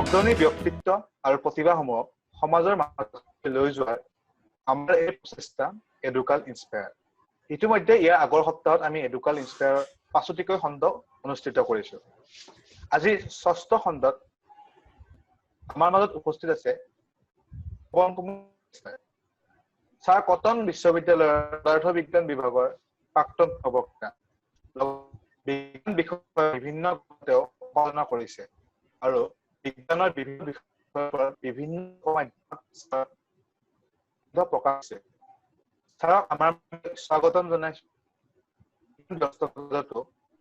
উদ্যমী ব্যক্তিত্ব আৰু প্ৰতিভাসমূহক সমাজৰ মাজত লৈ যোৱাৰ আমাৰ এই প্ৰচেষ্টা এডুকাল ইনস্পায়াৰ। ইতিমধ্যে ইয়াৰ আগৰ সপ্তাহত আমি এডুকাল ইনস্পায়াৰ ৫টিকৈ খণ্ড অনুষ্ঠিত কৰিছো। আজি ৬ষ্ঠ খণ্ডত আমাৰ মাজত উপস্থিত আছে পৱন কুমাৰ ছাৰ, কটন বিশ্ববিদ্যালয়ৰ পদাৰ্থ বিজ্ঞান বিভাগৰ প্ৰাক্তন প্ৰবক্তা। বিজ্ঞান বিষয়ৰ বিভিন্ন তেওঁ আলোচনা কৰিছে আৰু বিজ্ঞানৰ বিভিন্ন বিষয়ৰ বিভিন্ন প্ৰকাশ আছে। ছাৰক আমাৰ স্বাগতম জনাইছো।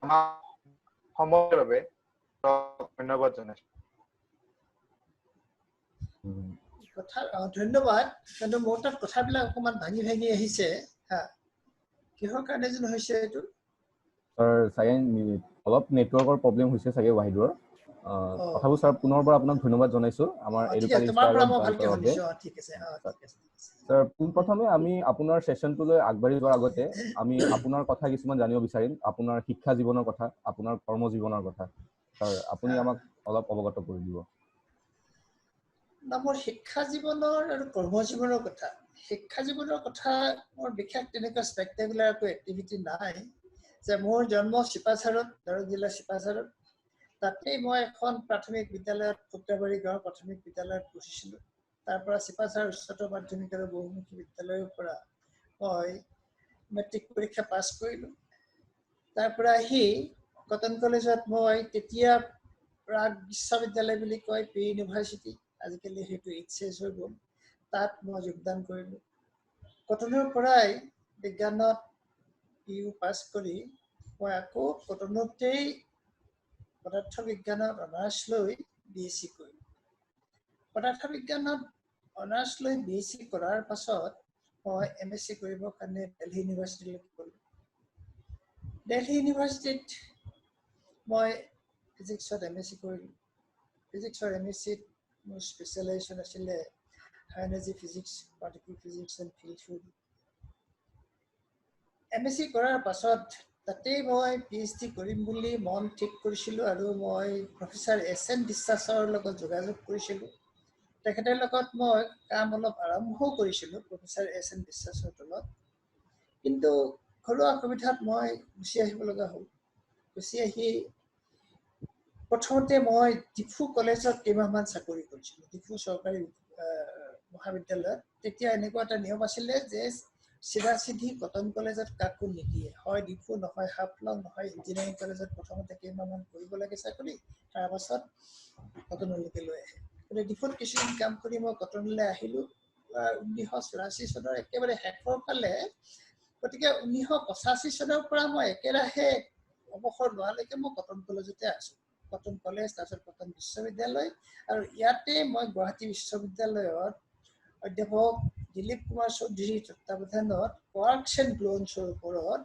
আমাৰ সময়ৰ বাবে ধন্যবাদ জনাইছো। ধন্যবাদ। কিন্তু মোৰ তাত কথাবিলাক অকণমান ভাঙি ভাঙি আহিছে। কিহৰ কাৰণে যেন হৈছে এইটো? চাগে অলপ নেটৱৰ্কৰ প্ৰব্লেম হৈছে চাগে ৱাহিদৰ। কথাবোৰ ছাৰ পুনৰবাৰ আপোনাক ধন্যবাদ জনাইছো আমাৰ এডুকাল ইনস্পায়াৰত জইন কৰাৰ বাবে। ছাৰ, পোনপ্ৰথমে আমি আপোনাৰ ছেছনটোলৈ আগবাঢ়ি যোৱাৰ আগতে আমি আপোনাৰ কথা কিছুমান জানিব বিচাৰিম, আপোনাৰ শিক্ষা জীৱনৰ কথা, আপোনাৰ কৰ্ম জীৱনৰ কথা। ছাৰ, আপুনি আমাক অলপ অৱগত কৰি দিব। মোৰ শিক্ষা জীৱনৰ আৰু কৰ্ম জীৱনৰ কথা। শিক্ষা জীৱনৰ কথা মোৰ বিশেষ তেনেকুৱা স্পেক্টেকুলাৰ একো এক্টিভিটি নাই। যে মোৰ জন্ম চিপাঝাৰত, দৰং জিলাৰ চিপাঝাৰত। তাতেই মই এখন প্ৰাথমিক বিদ্যালয়ত ফুকটাবাৰী গাঁৱৰ প্ৰাথমিক বিদ্যালয়ত পঢ়িছিলোঁ। তাৰ পৰা চিপাঝাৰ উচ্চতৰ মাধ্যমিক আৰু বহুমুখী বিদ্যালয়ৰ পৰা মই মেট্ৰিক পৰীক্ষা পাছ কৰিলোঁ। তাৰ পৰা আহি কটন কলেজত মই তেতিয়া প্ৰাগ বিশ্ববিদ্যালয় বুলি কয়, প্ৰি ইউনিভাৰ্চিটি, আজিকালি সেইটো HCS হৈ গ'ল, তাত মই যোগদান কৰিলোঁ। কটনৰ পৰাই বিজ্ঞানত PU পাছ কৰি মই আকৌ কটনতেই পদাৰ্থ বিজ্ঞানত অনাৰ্ছ লৈ BSc কৰিলোঁ। পদাৰ্থ বিজ্ঞানত অনাৰ্ছ লৈ BSc কৰাৰ পাছত মই MSc কৰিবৰ কাৰণে দিল্লী ইউনিভাৰ্চিটিলৈ গ'লোঁ। দিল্লী ইউনিভাৰ্চিটিত মই ফিজিক্সত MSc কৰিলোঁ। ফিজিক্সৰ MScত মোৰ স্পেচিয়েলাইজেশ্যন আছিলে high energy physics, particle physics and field theory. MSc কৰাৰ পাছত তাতেই মই PhD কৰিম বুলি মন ঠিক কৰিছিলোঁ আৰু মই প্ৰফেচাৰ SN বিশ্বাসৰ লগত যোগাযোগ কৰিছিলোঁ। তেখেতৰ লগত মই কাম অলপ আৰম্ভও কৰিছিলোঁ প্ৰফেচাৰ SN বিশ্বাসৰ তলত। কিন্তু ঘৰুৱা অসুবিধাত মই গুচি আহিব লগা হ'ল। গুচি আহি প্ৰথমতে মই ডিফু কলেজত কেইমাহমান চাকৰি কৰিছিলোঁ, ডিফু চৰকাৰী মহাবিদ্যালয়ত। তেতিয়া এনেকুৱা এটা নিয়ম আছিলে যে চিধা চিধি কটন কলেজত কাকো নিদিয়ে, হয় ডিফু নহয় হাফলং নহয় ইঞ্জিনিয়াৰিং কলেজত প্ৰথমতে কেইমাহমান কৰিব লাগে চাকৰি, তাৰপাছত কটনলৈকে লৈ আহে। কিন্তু ডিফুত কিছুদিন কাম কৰি মই কটনলৈ আহিলোঁ 1984 চনৰ একেবাৰে শেষৰ ফালে। গতিকে 1985 চনৰ পৰা মই একেৰাহে অৱসৰ লোৱালৈকে মই কটন কলেজতে আছোঁ। কটন কলেজ, তাৰপিছত কটন বিশ্ববিদ্যালয়, আৰু ইয়াতে মই গুৱাহাটী বিশ্ববিদ্যালয়ত অধ্যাপক দিলীপ কুমাৰ চৌধুৰীৰ তত্বাৱধানত কোৱাৰ্কছ এণ্ড গ্লুঅনছৰ ওপৰত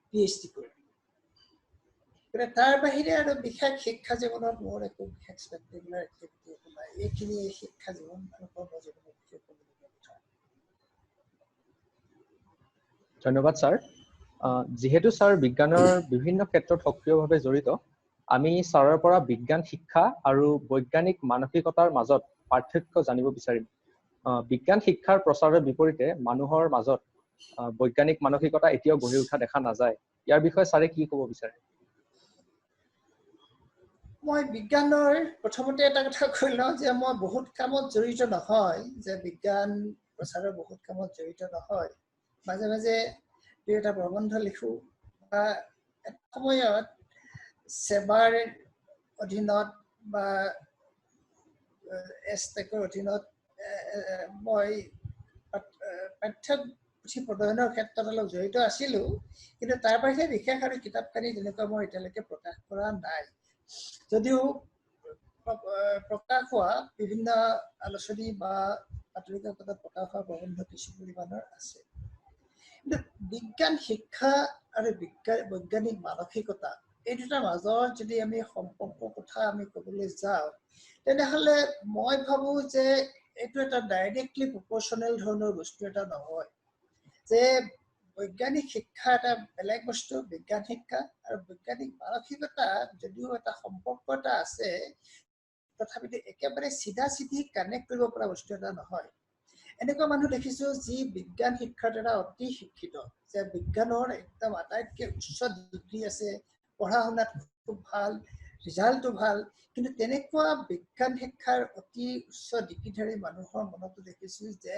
PhD কৰিলোঁ। গতিকে তাৰ বাহিৰে আৰু বিশেষ শিক্ষা জীৱনত মোৰ একো বিশেষ স্পেক্টেকুলাৰ এক্টিভিটি একো নাই। এইখিনিয়ে শিক্ষা জীৱন আৰু কৰ্ম জীৱনৰ বিষয়ে ক'বলগীয়া কথা। ধন্যবাদ ছাৰ। যিহেতু ছাৰ বিজ্ঞানৰ বিভিন্ন ক্ষেত্ৰত সক্ৰিয়ভাৱে জড়িত, আমি ছাৰৰ পৰা বিজ্ঞান শিক্ষা আৰু বৈজ্ঞানিক মানসিকতাৰ মাজত পাৰ্থক্য জানিব বিচাৰিম। বিজ্ঞান শিক্ষাৰ প্ৰচাৰৰ বিপৰীতে মানুহৰ মাজত বৈজ্ঞানিক মানসিকতা এতিয়াও গঢ়ি উঠা দেখা নাযায়। ইয়াৰ বিষয়ে ছাৰে কি ক'ব বিচাৰে? মই বিজ্ঞানৰ প্ৰথমতে এটা কথা কৈ লওঁ যে মই বহুত কামত জড়িত নহয়, যে বিজ্ঞান প্ৰচাৰৰ বহুত কামত জড়িত নহয়। মাজে মাজে দুই এটা প্ৰবন্ধ লিখোঁ বা এটা সময়ত সেবাৰ অধীনত বা এছটেকৰ অধীনত মই পাঠ্যপুথি প্ৰদৰ্শনৰ ক্ষেত্ৰত অলপ জড়িত আছিলোঁ। কিন্তু তাৰ বাহিৰে বিশেষ আৰু কিতাপ কানি তেনেকুৱা মই এতিয়ালৈকে প্ৰকাশ কৰা নাই। যদিও প্ৰকাশ হোৱা বিভিন্ন আলোচনী বা বাতৰি কাকতত প্ৰকাশ হোৱা প্ৰবন্ধ কিছু পৰিমাণৰ আছে। কিন্তু বিজ্ঞান শিক্ষা আৰু বৈজ্ঞানিক মানসিকতা এই দুটাৰ মাজত যদি আমি সম্পৰ্কৰ কথা আমি ক'বলৈ যাওঁ, তেনেহ'লে মই ভাবোঁ যে এইটো এটা ডাইৰেক্টলি প্ৰপৰ্চনেল ধৰণৰ বস্তু এটা নহয়। যে বৈজ্ঞানিক শিক্ষা এটা বেলেগ বস্তু, বিজ্ঞান শিক্ষা আৰু বৈজ্ঞানিক মানসিকতা যদিও এটা সম্পৰ্ক এটা আছে, তথাপিতো একেবাৰে চিধা চিধি কানেক্ট কৰিব পৰা বস্তু এটা নহয়। এনেকুৱা মানুহ দেখিছো যি বিজ্ঞান শিক্ষাৰ দ্বাৰা অতি শিক্ষিত, যে বিজ্ঞানৰ একদম আটাইতকৈ উচ্চ ডিগ্ৰী আছে, পঢ়া শুনাত খুব ভাল, ৰিজাল্টটো ভাল, কিন্তু তেনেকুৱা বিজ্ঞান শিক্ষাৰ অতি উচ্চ ডিগ্ৰীধাৰী মানুহৰ মনতো দেখিছো যে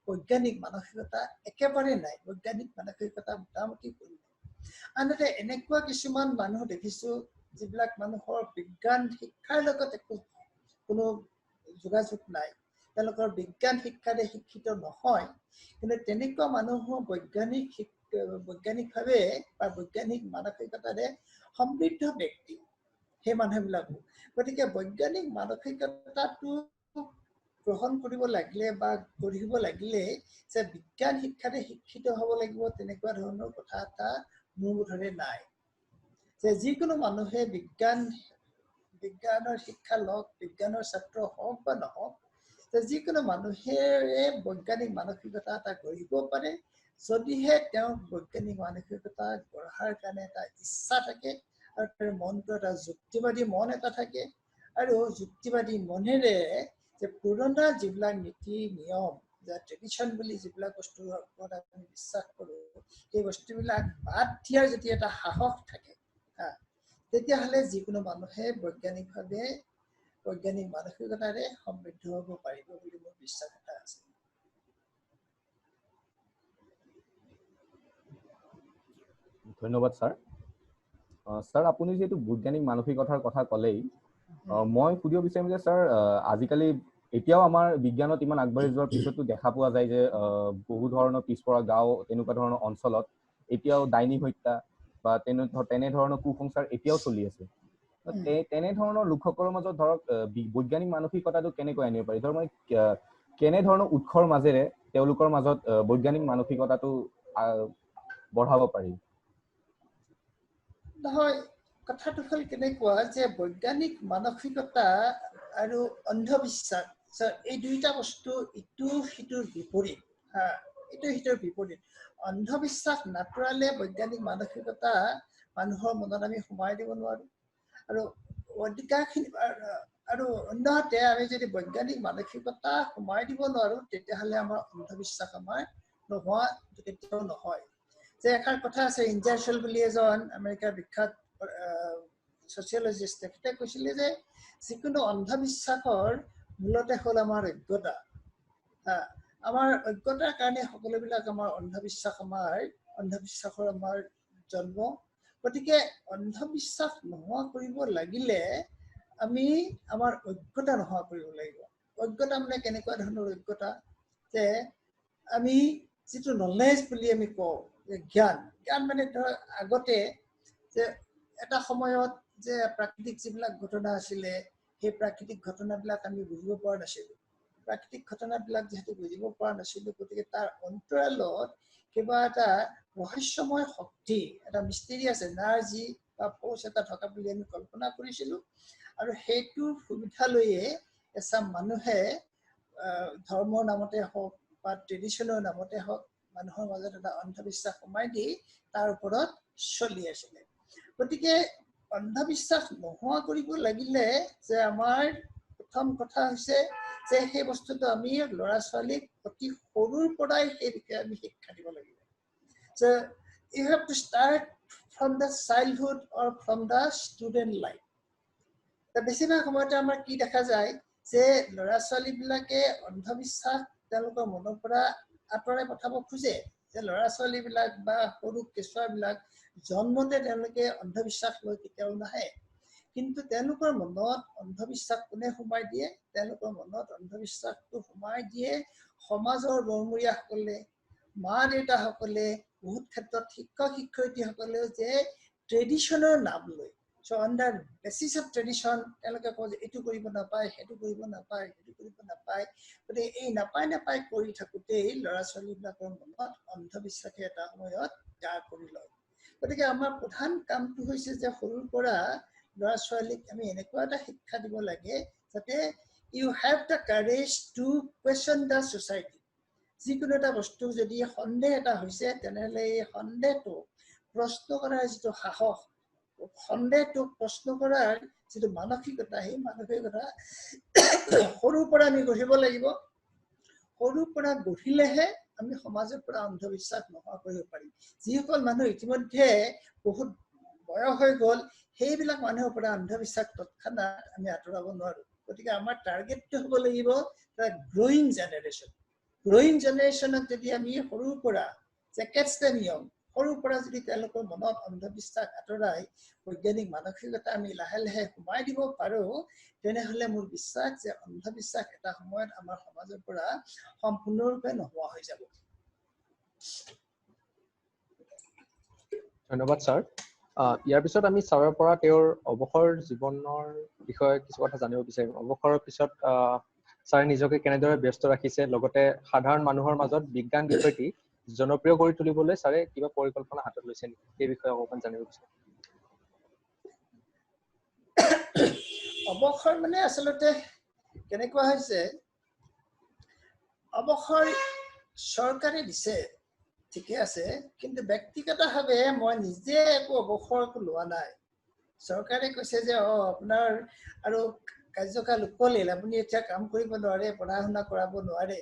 বৈজ্ঞানিক মানসিকতা একেবাৰে নাই, বৈজ্ঞানিক মানসিকতা মোটামুটি কম। আনহাতে এনেকুৱা কিছুমান মানুহ দেখিছো যিবিলাক মানুহৰ বিজ্ঞান শিক্ষাৰ লগত একো কোনো যোগাযোগ নাই, তেওঁলোকৰ বিজ্ঞান শিক্ষাৰে শিক্ষিত নহয়, কিন্তু তেনেকুৱা মানুহো বৈজ্ঞানিকভাৱে বা বৈজ্ঞানিক মানসিকতাৰে সমৃদ্ধ ব্যক্তি সেই মানুহবিলাকো। গতিকে বৈজ্ঞানিক মানসিকতাটো গ্ৰহণ কৰিব লাগিলে বা গঢ়িব লাগিলে যে বিজ্ঞান শিক্ষাৰে শিক্ষিত হ'ব লাগিব তেনেকুৱা ধৰণৰ কথা এটা মোৰ বোধেৰে নাই। যে যিকোনো মানুহে বিজ্ঞানৰ শিক্ষা লওক, বিজ্ঞানৰ ছাত্ৰ হওক বা নহওক, যে যিকোনো মানুহেৰে বৈজ্ঞানিক মানসিকতা এটা গঢ়িব পাৰে যদিহে তেওঁৰ বৈজ্ঞানিক মানসিকতা গঢ়াৰ কাৰণে এটা ইচ্ছা থাকে আৰু তেওঁৰ মনটো এটা যুক্তিবাদী মন এটা থাকে, আৰু যুক্তিবাদী মনেৰে যে পুৰণা যিবিলাক নীতি নিয়ম, যে ট্ৰেডিশ্যন বুলি যিবিলাক বস্তুৰ ওপৰত আমি বিশ্বাস কৰোঁ, সেই বস্তুবিলাক বাদ দিয়াৰ যদি এটা সাহস থাকে, তেতিয়াহ'লে যিকোনো মানুহে বৈজ্ঞানিকভাৱে বৈজ্ঞানিক মানসিকতাৰে সমৃদ্ধ হ'ব পাৰিব বুলি মোৰ বিশ্বাস এটা আছে। ধন্যবাদ ছাৰ। ছাৰ আপুনি যিহেতু বৈজ্ঞানিক মানসিকতাৰ কথা ক'লেই, মই সুধিব বিচাৰিম যে ছাৰ আজিকালি এতিয়াও আমাৰ বিজ্ঞানত ইমান আগবাঢ়ি যোৱাৰ পিছতো দেখা পোৱা যায় যে বহু ধৰণৰ পিছপৰা গাঁও তেনেকুৱা ধৰণৰ অঞ্চলত এতিয়াও ডাইনী হত্যা বা তেনেধৰণৰ কুসংস্কাৰ এতিয়াও চলি আছে। তেনেধৰণৰ লোকসকলৰ মাজত ধৰক বৈজ্ঞানিক মানসিকতাটো কেনেকৈ আনিব পাৰি? ধৰক মই কেনেধৰণৰ উৎসৰ মাজেৰে তেওঁলোকৰ মাজত বৈজ্ঞানিক মানসিকতাটো বঢ়াব পাৰি? নহয়, কথাটো হ'ল কেনেকুৱা যে বৈজ্ঞানিক মানসিকতা আৰু অন্ধবিশ্বাস এই দুইটা বস্তু ইটো সিটোৰ বিপৰীত। ইটো সিটোৰ বিপৰীত। অন্ধবিশ্বাস নাতৰালে বৈজ্ঞানিক মানসিকতা মানুহৰ মনত আমি সোমাই দিব নোৱাৰো, আৰু আৰু অন্যহাতে আমি যদি বৈজ্ঞানিক মানসিকতা সোমাই দিব নোৱাৰো তেতিয়াহ'লে আমাৰ অন্ধবিশ্বাস আমাৰ নোহোৱা কেতিয়াও নহয়। যে এষাৰ কথা আছে, ইনজাৰ্চেল বুলি এজন আমেৰিকাৰ বিখ্যাত ছচিয়লজিষ্ট, তেখেতে কৈছিলে যে যিকোনো অন্ধবিশ্বাসৰ মূলতে হ'ল আমাৰ অজ্ঞতা। আমাৰ অজ্ঞতাৰ কাৰণে সকলোবিলাক আমাৰ অন্ধবিশ্বাসৰ আমাৰ জন্ম। গতিকে অন্ধবিশ্বাস নোহোৱা কৰিব লাগিলে আমি আমাৰ অজ্ঞতা নোহোৱা কৰিব লাগিব। অজ্ঞতা মানে কেনেকুৱা ধৰণৰ অজ্ঞতা? যে আমি যিটো নলেজ বুলি আমি কওঁ, যে জ্ঞান মানে ধৰ আগতে যে এটা সময়ত যে প্ৰাকৃতিক যিবিলাক ঘটনা আছিলে, সেই প্ৰাকৃতিক ঘটনাবিলাক আমি বুজিব পৰা নাছিলোঁ। প্ৰাকৃতিক ঘটনাবিলাক যিহেতু বুজিব পৰা নাছিলোঁ, গতিকে তাৰ অন্তৰালত কিবা এটা ৰহস্যময় শক্তি, এটা মিষ্টেৰিয়াছ এনাৰ্জি বা ফ'ৰ্চ এটা থকা বুলি আমি কল্পনা কৰিছিলোঁ। আৰু সেইটোৰ সুবিধা লৈয়ে এচাম মানুহে ধৰ্মৰ নামতে হওক বা ট্ৰেডিশ্যনৰ নামতে হওক মানুহৰ মাজত এটা অন্ধবিশ্বাস সোমাই দি তাৰ ওপৰত চলি আছিলে। গতিকে অন্ধবিশ্বাস নোহোৱা কৰিব লাগিলে যে আমাৰ প্ৰথম কথা হৈছে যে সেই বস্তুটো আমি ল'ৰা ছোৱালীক অতি সৰুৰ পৰাই সেই বিষয়ে আমি শিক্ষা দিব লাগিব। যে you have to start from the childhood or from the student life. বেছিভাগ সময়তে আমাৰ কি দেখা যায় যে ল'ৰা ছোৱালীবিলাকে অন্ধবিশ্বাস তেওঁলোকৰ মনৰ পৰা আঁতৰাই পঠাব খোজে, যে ল'ৰা ছোৱালীবিলাক বা সৰু কেঁচুৱাবিলাক জন্মতে তেওঁলোকে অন্ধবিশ্বাস লৈ কেতিয়াও নাহে। কিন্তু তেওঁলোকৰ মনত অন্ধবিশ্বাস কোনে সোমাই দিয়ে? তেওঁলোকৰ মনত অন্ধবিশ্বাসটো সোমাই দিয়ে সমাজৰ বৰমূৰীয়াসকলে, মা দেউতাসকলে, বহুত ক্ষেত্ৰত শিক্ষক শিক্ষয়িত্ৰীসকলেও যে ট্ৰেডিশ্যনৰ নাম লৈ, so' on the basis of tradition তেওঁলোকে কয় যে এইটো কৰিব নাপায়, সেইটো কৰিব নাপায়, সেইটো কৰিব নাপায়। গতিকে এই নাপায় কৰি থাকোঁতেই ল'ৰা ছোৱালীবিলাকৰ মনত অন্ধবিশ্বাসে এটা সময়ত গা কৰি লয়। গতিকে আমাৰ প্ৰধান কামটো হৈছে যে সৰুৰ পৰা ল'ৰা ছোৱালীক আমি এনেকুৱা এটা শিক্ষা দিব লাগে যাতে you have the courage to question the society. যিকোনো এটা বস্তু যদি সন্দেহ এটা হৈছে তেনেহ'লে এই সন্দেহটো প্ৰশ্ন কৰাৰ যিটো সাহস, সন্দেহটোক প্ৰশ্ন কৰাৰ যিটো মানসিকতা, সেই মানসিকতা সৰুৰ পৰা আমি গঢ়িব লাগিব। সৰুৰ পৰা গঢ়িলেহে আমি সমাজৰ পৰা অন্ধবিশ্বাস নোহোৱা কৰিব পাৰিম। যিসকল মানুহ ইতিমধ্যে বহুত বয়স হৈ গ'ল, সেইবিলাক মানুহৰ পৰা অন্ধবিশ্বাস তৎক্ষণাত আমি আঁতৰাব নোৱাৰো। গতিকে আমাৰ টাৰ্গেটটো হ'ব লাগিব গ্ৰয়িং জেনেৰেশ্যন। গ্ৰয়িং জেনেৰেশ্যনক যদি আমি সৰুৰ পৰা কেটছ দ্য নিয়ম, সৰুৰ পৰা যদি তেওঁলোকৰ মনত অন্ধবিশ্বাস আঁতৰাই বৈজ্ঞানিক মানসিকতা আমি লাহে লাহে সোমাই দিব পাৰো, তেনেহ'লে মোৰ বিশ্বাস যে অন্ধবিশ্বাস এটা সময়ত আমাৰ সমাজৰ পৰা সম্পূৰ্ণৰূপে নোহোৱা হৈ যাব। ধন্যবাদ ছাৰ। ইয়াৰ পিছত আমি ছাৰৰ পৰা তেওঁৰ অৱসৰ জীৱনৰ বিষয়ে কিছু কথা জানিব বিচাৰিম। অৱসৰৰ পিছত ছাৰে নিজকে কেনেদৰে ব্যস্ত ৰাখিছে, লগতে সাধাৰণ মানুহৰ মাজত বিজ্ঞান বিষয়টি জনপ্ৰিয় কৰি তুলিবলৈ ছাৰে কিবা পৰিকল্পনা হাতত লৈছে নেকি, সেই বিষয়ে অকণমান জানিব বিচাৰিম। অৱসৰ মানে আচলতে কেনেকুৱা হৈছে, অৱসৰ চৰকাৰে দিছে ঠিকে আছে, কিন্তু ব্যক্তিগতভাৱে মই নিজে একো অৱসৰ লোৱা নাই। চৰকাৰে কৈছে যে আপোনাৰ আৰু কাৰ্যকাল উকলিল, আপুনি এতিয়া কাম কৰিব নোৱাৰে, পঢ়া শুনা কৰাব নোৱাৰে।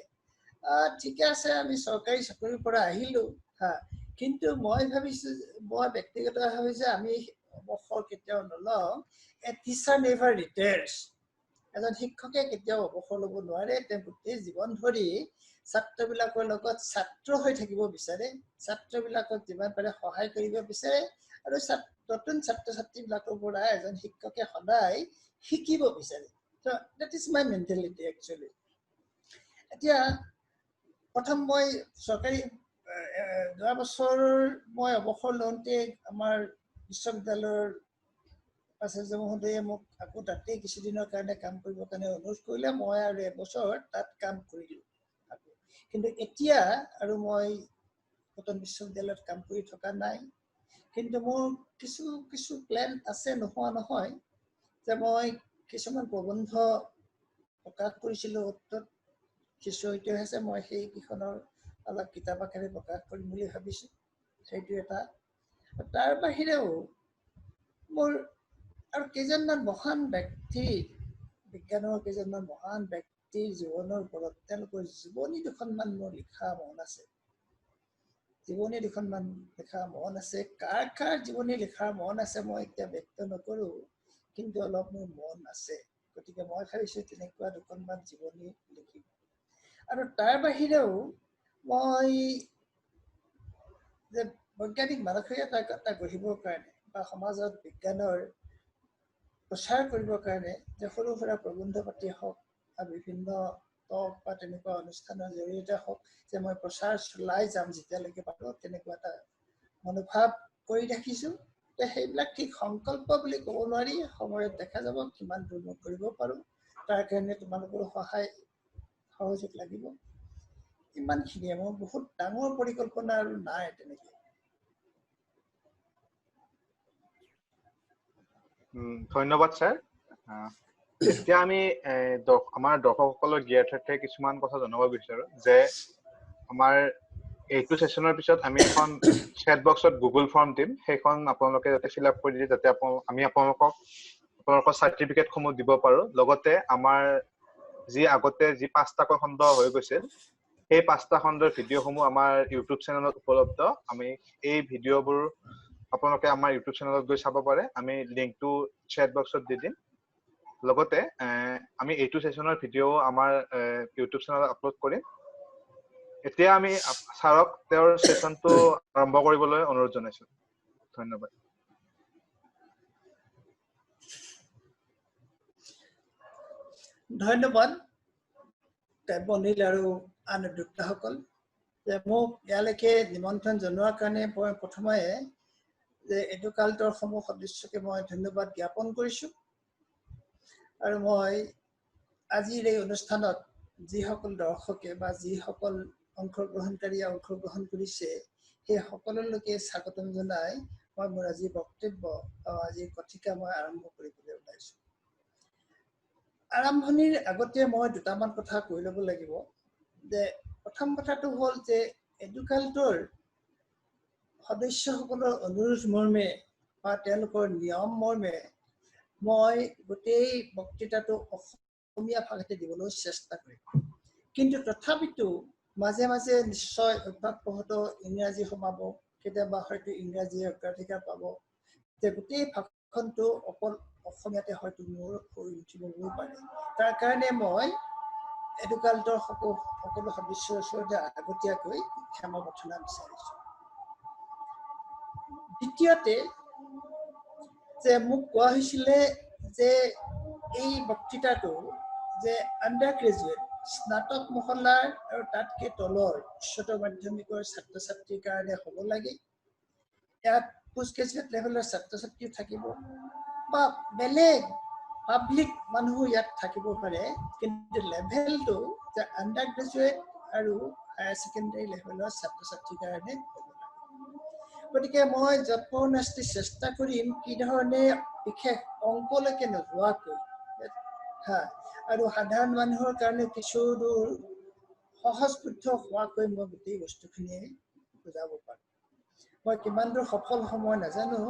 ঠিকে আছে, আমি চৰকাৰী চাকৰিৰ পৰা আহিলো কিন্তু মই ভাবিছো, মই ব্যক্তিগতভাৱে যে আমি অৱসৰ কেতিয়াও নলওঁ। A teacher never retires. এজন শিক্ষকে কেতিয়াও অৱসৰ ল'ব নোৱাৰে। তেওঁ গোটেই জীৱন ধৰি ছাত্ৰবিলাকৰ লগত ছাত্ৰ হৈ থাকিব বিচাৰে, ছাত্ৰবিলাকক যিমান পাৰে সহায় কৰিব বিচাৰে, আৰু নতুন ছাত্ৰ ছাত্ৰীবিলাকৰ পৰা এজন শিক্ষকে সদায় শিকিব বিচাৰে। That is my mentality actually. এতিয়া প্ৰথম মই চৰকাৰী যোৱা বছৰ মই অৱসৰ লওঁতে আমাৰ বিশ্ববিদ্যালয়ৰ আচাৰ্য মহোদয়ে মোক আকৌ তাতেই কিছুদিনৰ কাৰণে কাম কৰিবৰ কাৰণে অনুৰোধ কৰিলে। মই আৰু এবছৰ তাত কাম কৰিলোঁ। কিন্তু এতিয়া আৰু মই কটন বিশ্ববিদ্যালয়ত কাম কৰি থকা নাই। কিন্তু মোৰ কিছু প্লেন আছে, নোহোৱা নহয়, যে মই কিছুমান প্ৰবন্ধ প্ৰকাশ কৰিছিলোঁ অতীতত, কিছু ঐতিহ্য আছে, মই সেইকেইখনৰ অলপ কিতাপ আকাৰে প্ৰকাশ কৰিম বুলি ভাবিছোঁ। সেইটো এটা। তাৰ বাহিৰেও মোৰ আৰু কেইজনমান মহান ব্যক্তি, বিজ্ঞানৰ কেইজনমান মহান ব্যক্তিৰ জীৱনৰ ওপৰত তেওঁলোকৰ জীৱনী দুখনমান মোৰ লিখা মন আছে। জীৱনী দুখনমান লিখা মন আছে। কাৰ কাৰ জীৱনী লিখাৰ মন আছে মই এতিয়া ব্যক্ত নকৰোঁ, কিন্তু অলপ মোৰ মন আছে। গতিকে মই ভাবিছোঁ তেনেকুৱা দুখনমান জীৱনী লিখিম। আৰু তাৰ বাহিৰেও মই যে বৈজ্ঞানিক মানসিকতা এটা গঢ়িবৰ কাৰণে বা সমাজত বিজ্ঞানৰ প্ৰচাৰ কৰিবৰ কাৰণে যে সৰু সুৰা প্ৰবন্ধ পাতি হওক বা বিভিন্ন টক বা তেনেকুৱা অনুষ্ঠানৰ জৰিয়তে হওক, যে মই প্ৰচাৰ চলাই যাম যেতিয়ালৈকে পাৰোঁ, তেনেকুৱা এটা মনোভাৱ কৰি ৰাখিছোঁ। সেইবিলাক ঠিক সংকল্প বুলি ক'ব নোৱাৰি, সময়ত দেখা যাব কিমান দূৰ মই কৰিব পাৰোঁ। তাৰ কাৰণে তোমালোকৰ সহযোগ লাগিব। ইমানখিনিয়ে, মোৰ বহুত ডাঙৰ পৰিকল্পনা আৰু নাই তেনেকে। ধন্যবাদ ছাৰ। এতিয়া আমি আমাৰ দৰ্শকসকলৰ জ্ঞাতাৰ্থে কিছুমান কথা জনাব বিচাৰো যে আমাৰ এইটো ছেশ্যনৰ পিছত আমি এখন চেট বক্সত গুগল ফৰ্ম দিম। সেইখন আপোনালোকে যাতে ফিল আপ কৰি দিয়ে, যাতে আমি আপোনালোকৰ চাৰ্টিফিকেটসমূহ দিব পাৰোঁ। লগতে আমাৰ আগতে যি 5টা খণ্ড হৈ গৈছিল, সেই 5টা খণ্ডৰ ভিডিঅ'সমূহ আমাৰ ইউটিউব চেনেলত উপলব্ধ। আমি এই ভিডিঅ'বোৰ আপোনালোকে আমাৰ ইউটিউব চেনেলত গৈ চাব পাৰে। আমি লিংকটো চেট বক্সত দি দিম। লগতে আমি এইটো ছেশ্যনৰ ভিডিঅ' আমাৰ ইউটিউব চেনেলত আপলোড কৰিম। এতিয়া আমি ছাৰক তেওঁৰ ছেশ্যনটো আৰম্ভ কৰিবলৈ অনুৰোধ জনাইছোঁ। ধন্যবাদ। ধন্যবাদ অনিল আৰু আন উদ্যোক্তাসকল, যে মোক ইয়ালৈকে নিমন্ত্ৰণ জনোৱাৰ কাৰণে মই প্ৰথমে যে এডুকাল্টৰ সমূহ সদস্যকে মই ধন্যবাদ জ্ঞাপন কৰিছোঁ। আৰু মই আজিৰ এই অনুষ্ঠানত যিসকল দৰ্শকে বা যিসকল অংশগ্ৰহণকাৰীয়ে অংশগ্ৰহণ কৰিছে, সেই সকলোলৈকে স্বাগতম জনাই মই মোৰ আজিৰ বক্তব্য আজিৰ কথিকা মই আৰম্ভ কৰিবলৈ ওলাইছোঁ। আৰম্ভণিৰ আগতে মই দুটামান কথা কৈ ল'ব লাগিব। যে প্ৰথম কথাটো হ'ল যে এডুকাল্টৰ সদস্যসকলৰ অনুৰোধ মৰ্মে বা তেওঁলোকৰ নিয়ম মৰ্মে মই গোটেই বক্তৃতাটো অসমীয়া ভাষাতে দিবলৈ চেষ্টা কৰিম কিন্তু তথাপিতো মাজে মাজে নিশ্চয় অভ্যাসবশতঃ ইংৰাজী সোমাব কেতিয়াবা হয়তো ইংৰাজী অগ্ৰাধিকাৰ পাব যে গোটেই ভাষণটো অকল অসমীয়াতে হয়তো মোৰ হৈ উঠিবও পাৰে তাৰ কাৰণে মই এডুকাল্টৰ সকলো সদস্যৰ ওচৰতে আগতীয়াকৈ ক্ষমা প্ৰাৰ্থনা বিচাৰিছোঁ দ্বিতীয়তে যে মোক কোৱা হৈছিলে যে এই বক্তৃতাটো যে আণ্ডাৰ গ্ৰেজুৱেট স্নাতক মহলাৰ আৰু তাতকৈ তলৰ উচ্চতৰ মাধ্যমিকৰ ছাত্ৰ ছাত্ৰীৰ কাৰণে হ'ব লাগে ইয়াত পোষ্ট গ্ৰেজুৱেট লেভেলৰ ছাত্ৰ ছাত্ৰীও থাকিব বা বেলেগ পাব্লিক মানুহো ইয়াত থাকিব পাৰে কিন্তু লেভেলটো যে আণ্ডাৰ গ্ৰেজুৱেট আৰু হায়াৰ ছেকেণ্ডাৰী লেভেলৰ ছাত্ৰ ছাত্ৰীৰ কাৰণে হ'ব লাগে গতিকে মই যৎপৰোনাস্তি চেষ্টা কৰিম কি ধৰণে বিশেষ অংকলৈকে নোযোৱাকৈ আৰু সাধাৰণ মানুহৰ কাৰণে কিছু দূৰ সহজবোধ্য হোৱাকৈ মই গোটেই বস্তুখিনি বুজাব পাৰোঁ মই কিমান দূৰ সফল সময় নাজানো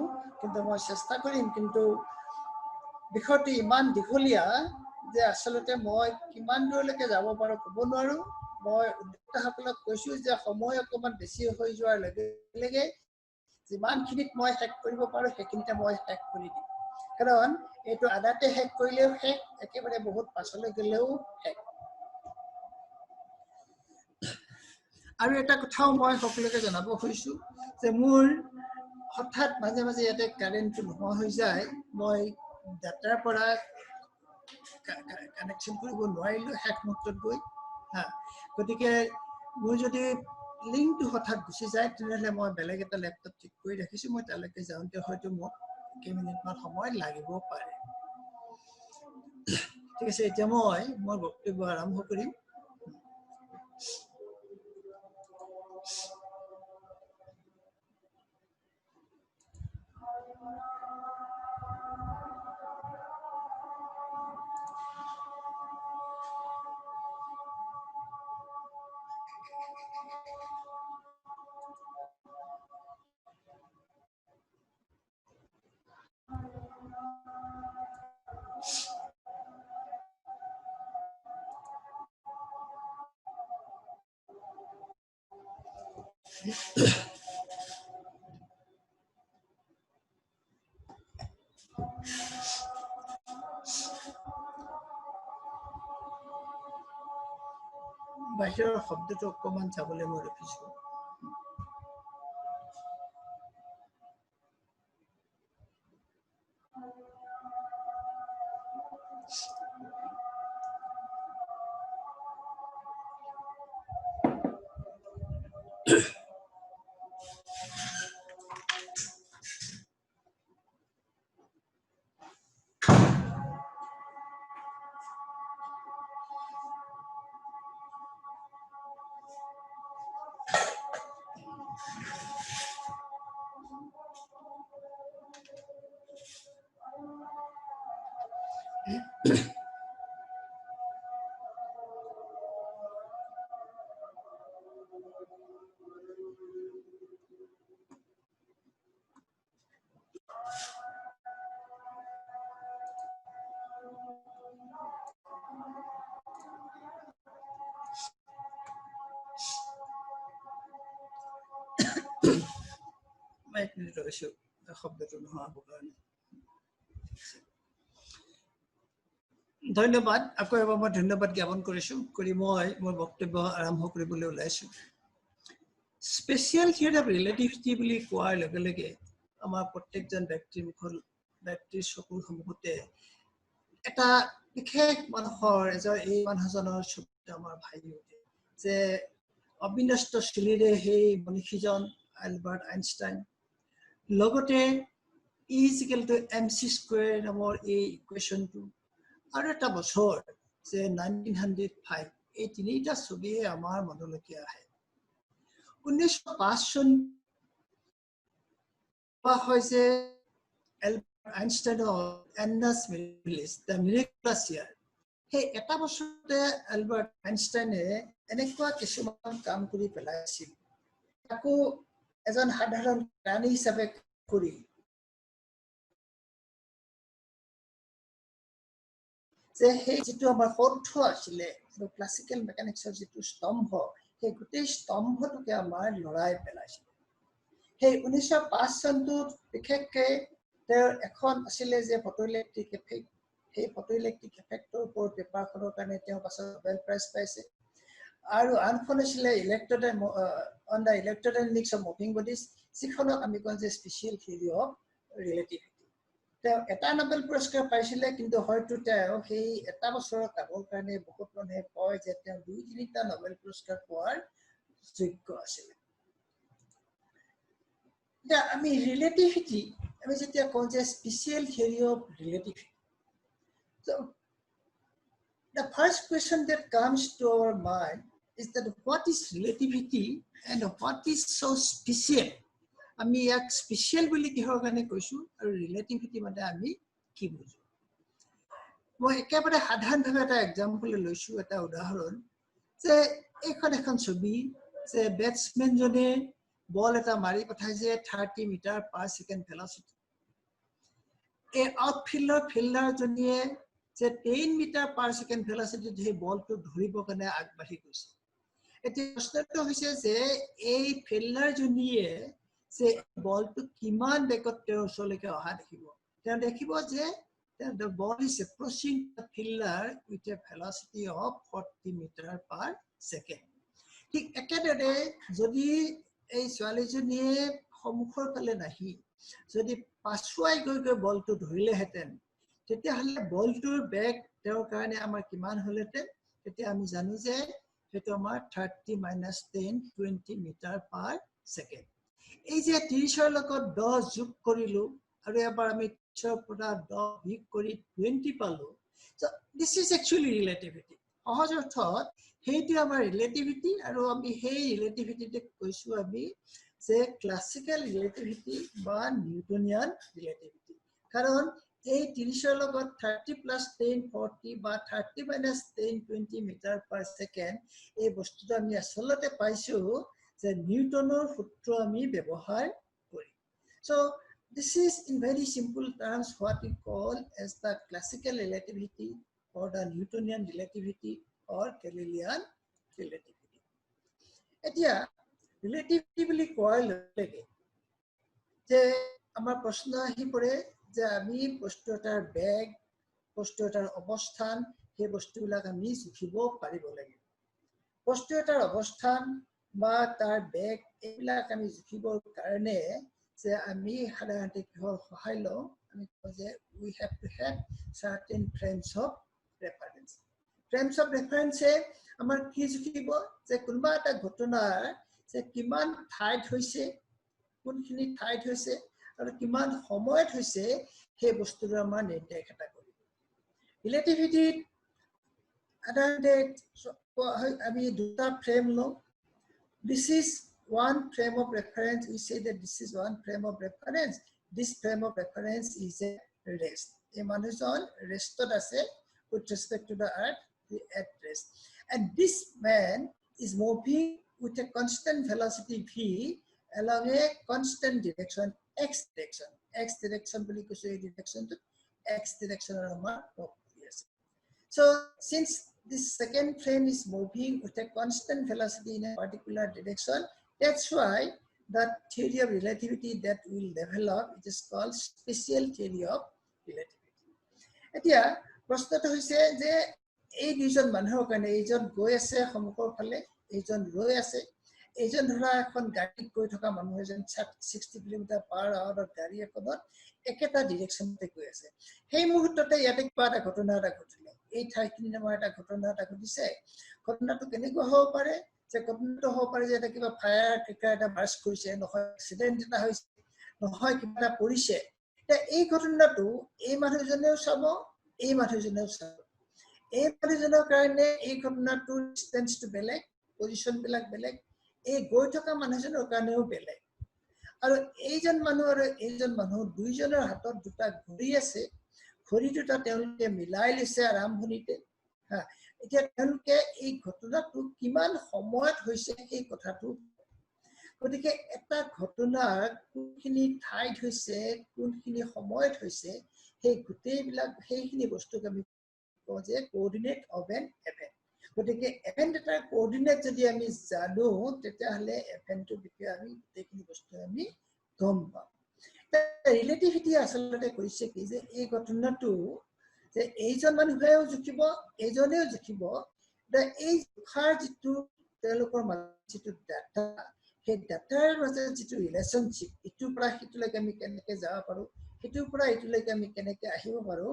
কিন্তু মই চেষ্টা কৰিম কিন্তু বিষয়টো ইমান দীঘলীয়া যে আচলতে মই কিমান দূৰলৈকে যাব পাৰোঁ ক'ব নোৱাৰোঁ মই উদ্যোক্তাসকলক কৈছোঁ যে সময় অকণমান বেছি হৈ যোৱাৰ লগে লগে যিমানখিনিত মই শেষ কৰিব পাৰোঁ সেইখিনিতে মই শেষ কৰি দিম কাৰণ এইটো আধাতে শেষ কৰিলেও শেষ একেবাৰে বহুত পাছলৈ গ'লেও শেষ আৰু এটা কথাও মই সকলোকে জনাব খুজিছোঁ যে মোৰ হঠাৎ মাজে মাজে ইয়াতে কাৰেণ্টটো নোহোৱা হৈ যায় মই ডাটাৰ পৰা কানেকশ্যন কৰিব নোৱাৰিলোঁ শেষ মুহূৰ্তত গৈ গতিকে মোৰ যদি লিংকটো হঠাৎ গুচি যায় তেনেহ'লে মই বেলেগ এটা লেপটপ ঠিক কৰি ৰাখিছোঁ মই তালৈকে যাওঁতে হয়তো মোক কেইমিনিটমান সময় লাগিব পাৰে ঠিক আছে এতিয়া মই মোৰ বক্তব্য আৰম্ভ কৰিম বাহিৰৰ শব্দটো অকণমান চাবলৈ মই ৰখিছোঁ মই এক মিনিট ৰৈছোঁ শব্দটো নোহোৱা হ'বৰ কাৰণে ধন্যবাদ আকৌ এবাৰ মই ধন্যবাদ জ্ঞাপন কৰিছোঁ কৰি মই মোৰ বক্তব্য আৰম্ভ কৰিবলৈ ওলাইছোঁ স্পেচিয়েল থিয়ৰী অফ ৰিলেটিভিটি বুলি কোৱাৰ লগে লগে আমাৰ প্ৰত্যেকজন ব্যক্তিৰ চকুৰ সন্মুখতে এটা বিশেষ মানুহৰ এই মানুহজনৰ চকুত আমাৰ ভাহি উঠে যে অবিনষ্ট চিলিৰে সেই মনীষীজন এলবাৰ্ট আইনষ্টাইন লগতে E=mc² নামৰ এই ইকুৱেশ্যনটো আৰু এটা বছৰ যে 1905 এই তিনিটা ছবিয়ে আমাৰ মনলৈকে আহে 1905 চন হয় যে এলবাৰ্ট আইনষ্টাইনৰ এনাছ মিৰাবিলিছ দ্য মিৰাকুলাছ ইয়াৰ সেই এটা বছৰতে এলবাৰ্ট আইনষ্টাইনে এনেকুৱা কিছুমান কাম কৰি পেলাইছিল তাকো এজন সাধাৰণ প্ৰাণী হিচাপে কৰি যে সেই যিটো আমাৰ সৌধ আছিলে ক্লাছিকেল মেকানিক্সৰ যিটো স্তম্ভ সেই গোটেই স্তম্ভটোকে আমাৰ লৰাই পেলাইছিল সেই 1905 চনটোত বিশেষকৈ তেওঁৰ এখন আছিলে যে ফটোইলেক্ট্ৰিক এফেক্ট সেই ফটোইলেক্ট্ৰিক এফেক্টৰ ওপৰত পেপাৰখনৰ কাৰণে তেওঁ পাছত নোবেল প্ৰাইজ পাইছে আৰু আনখন আছিলে on the electrodynamics of moving bodies যিখনক আমি কওঁ যে স্পেচিয়েল থিয়ৰী অফ ৰিলেটিভিটি তেওঁ এটা নোবেল পুৰস্কাৰ পাইছিলে কিন্তু হয়তো তেওঁ সেই এটা বছৰৰ কামৰ কাৰণে বহুত মানুহে কয় যে তেওঁ 2-3টা নোবেল পুৰস্কাৰ পোৱাৰ যোগ্য আছিলে এতিয়া আমি ৰিলেটিভিটি আমি যেতিয়া কওঁ যে special theory of relativity so the first question that comes to our mind is that what is relativity and what is so special আমি এক স্পেশাল বুলি কিহৰ কাৰণে কৈছো আৰু ৰিলেটিভিটি মানে আমি কি বুজো মই একেবাৰে সাধাৰণভাৱে এটা এক্সাম্পল লৈছো এটা উদাহৰণ যে এখন ছবি যে ব্যাটসম্যান জনে বল এটা মাৰি পঠাইছে 30 মিটাৰ পাৰ সেকেন্ড ভেলোচিটি এই আউটফিল্ডৰ ফিল্ডাৰ জনিয়ে যে 10 মিটাৰ পাৰ সেকেন্ড ভেলোচিটিত সেই বলটো ধৰিবৰ কাৰণে আগবাঢ়ি গৈছে এতিয়া প্ৰশ্নটো হৈছে যে এই ফিল্ডাৰ জনিয়ে যে বলটো কিমান বেগত তেওঁৰ ওচৰলৈকে অহা দেখিব যে the ball is approaching the fielder with a velocity of 40 meter per second ঠিক একেদৰে যদি এই ছোৱালীজনীয়ে সন্মুখৰ ফালে নাহি যদি পাছুৱাই গৈ বলটো ধৰিলেহেঁতেন তেতিয়াহ'লে বলটোৰ বেগ তেওঁৰ কাৰণে আমাৰ কিমান হ'লেহেঁতেন তেতিয়া আমি জানো যে সেইটো আমাৰ 30 - 10 20 মিটাৰ পাৰ সেকেন্ড এই যে 30ৰ লগত 10 যোগ কৰিলো আৰু এবাৰ আমি 30ৰ পৰা 10 বিয়োগ কৰি 20 পালো so this is actually relativity সহজ অৰ্থত সেইটো আমাৰ ৰিলেটিভিটি আৰু আমি সেই ৰিলেটিভিটিতে কৈছো আমি যে ক্লাছিকেল ৰিলেটিভিটি বা নিউটনিয়ান ৰিলেটিভিটি কাৰণ এই 30ৰ লগত 30 + 10 40 বা 30 - 10 20 মিটাৰ পাৰ সেকেন্ড এই বস্তুটো আমি আসলতে পাইছো যে নিউটনৰ সূত্ৰ আমি ব্যৱহাৰ কৰি so this is in very simple terms what we call as the classical relativity or the Newtonian relativity or Galilean relativity এতিয়া relativity বুলি কোৱাৰ লগে যে আমাৰ প্ৰশ্ন আহি পৰে যে আমি বস্তু এটাৰ বেগ বস্তু এটাৰ অৱস্থান সেই বস্তুবিলাক আমি জুখিব পাৰিব লাগিব বস্তু এটাৰ অৱস্থান বা তাৰ বেগ এইবিলাক আমি জুখিবৰ কাৰণে যে আমি সাধাৰণতে কিহৰ সহায় লওঁ আমি কওঁ যে we have to have certain frames of reference আমাৰ কি জুখিব যে কোনোবা এটা ঘটনাৰ যে কিমান ঠাইত হৈছে কোনখিনি ঠাইত হৈছে আৰু কিমান সময়ত হৈছে সেই বস্তুটো আমাৰ নিৰ্দেশ এটা কৰিব ৰিলেটিভিটি সাধাৰণতে আমি দুটা ফ্ৰেম লওঁ This is one frame of reference. We say that this is one frame of reference. This frame of reference is a rest. A manujon rested as with respect to the earth, at rest. And this man is moving with a constant velocity v along a constant direction, x direction. X direction direction to x direction. So since this second frame is moving with a constant velocity in a particular direction, that's why the theory of relativity that will develop, it is called special theory of relativity. এতিয়া প্ৰশ্নটো হৈছে যে এই দুজন মানুহৰ কাৰণে এইজন গৈ আছে সন্মুখৰ ফালে এইজন ৰৈ আছে এইজন ধৰা এখন গাড়ীত গৈ থকা মানুহ এজন 60 কিলোমিটাৰ পাৰ আৱাৰত গাড়ী এখনত একেটা ডিৰেকশ্যনতে গৈ আছে সেই মুহূৰ্ততে ইয়াতে কিবা এটা ঘটনা এটা ঘটিলে এই ঠাইখিনি নামৰ এটা ঘটনা এটা ঘটিছে ঘটনাটো কেনেকুৱা হ'ব পাৰে যে ঘটনাটো হ'ব পাৰে যে এটা কিবা ফায়াৰ ক্ৰেকাৰ এটা বাৰ্ষ্ট কৰিছে নহয় এক্সিডেন্ট এটা হৈছে নহয় কিবা এটা পৰিছে এতিয়া এই ঘটনাটো এই মানুহজনেও চাব এই মানুহজনেও চাব এই মানুহজনৰ কাৰণে এই ঘটনাটোৰ ডিসটেন্সটো বেলেগ পজিশন বিলাক বেলেগ এই গৈ থকা মানুহজনৰ কাৰণেও বেলেগ আৰু এইজন মানুহ আৰু এইজন মানুহ দুইজনৰ হাতত দুটা ঘড়ী আছে ঘড়ী দুটা তেওঁলোকে মিলাই লৈছে আৰম্ভণিতে এতিয়া তেওঁলোকে এই ঘটনাটো কিমান সময়ত হৈছে এই কথাটো গতিকে এটা ঘটনা কোনখিনি ঠাইত হৈছে কোনখিনি সময়ত হৈছে সেই গোটেইবিলাক সেইখিনি বস্তুক আমি কওঁ যে কোঅৰ্ডিনেট অফ এন ইভেন্ট গতিকে ইভেন্ট এটা কোঅৰ্ডিনেট যদি আমি জানো তেতিয়াহ'লে ইভেন্টৰ বিষয়ে আমি গোটেইখিনি বস্তু আমি গম পাম ৰিলেটিভিটি আচলতে কৈছে কি যে এই ঘটনাটো যে এইজন মানুহেও জুখিব এইজনেও জুখিব এই জোখাৰ যিটো তেওঁলোকৰ মাজত যিটো ডাটা সেই ডাটাৰ মাজত যিটো ৰিলেশ্যনশ্বিপ ইটোৰ পৰা সিটোলৈকে আমি কেনেকৈ যাব পাৰোঁ সিটোৰ পৰা ইটোলৈকে আমি কেনেকৈ আহিব পাৰোঁ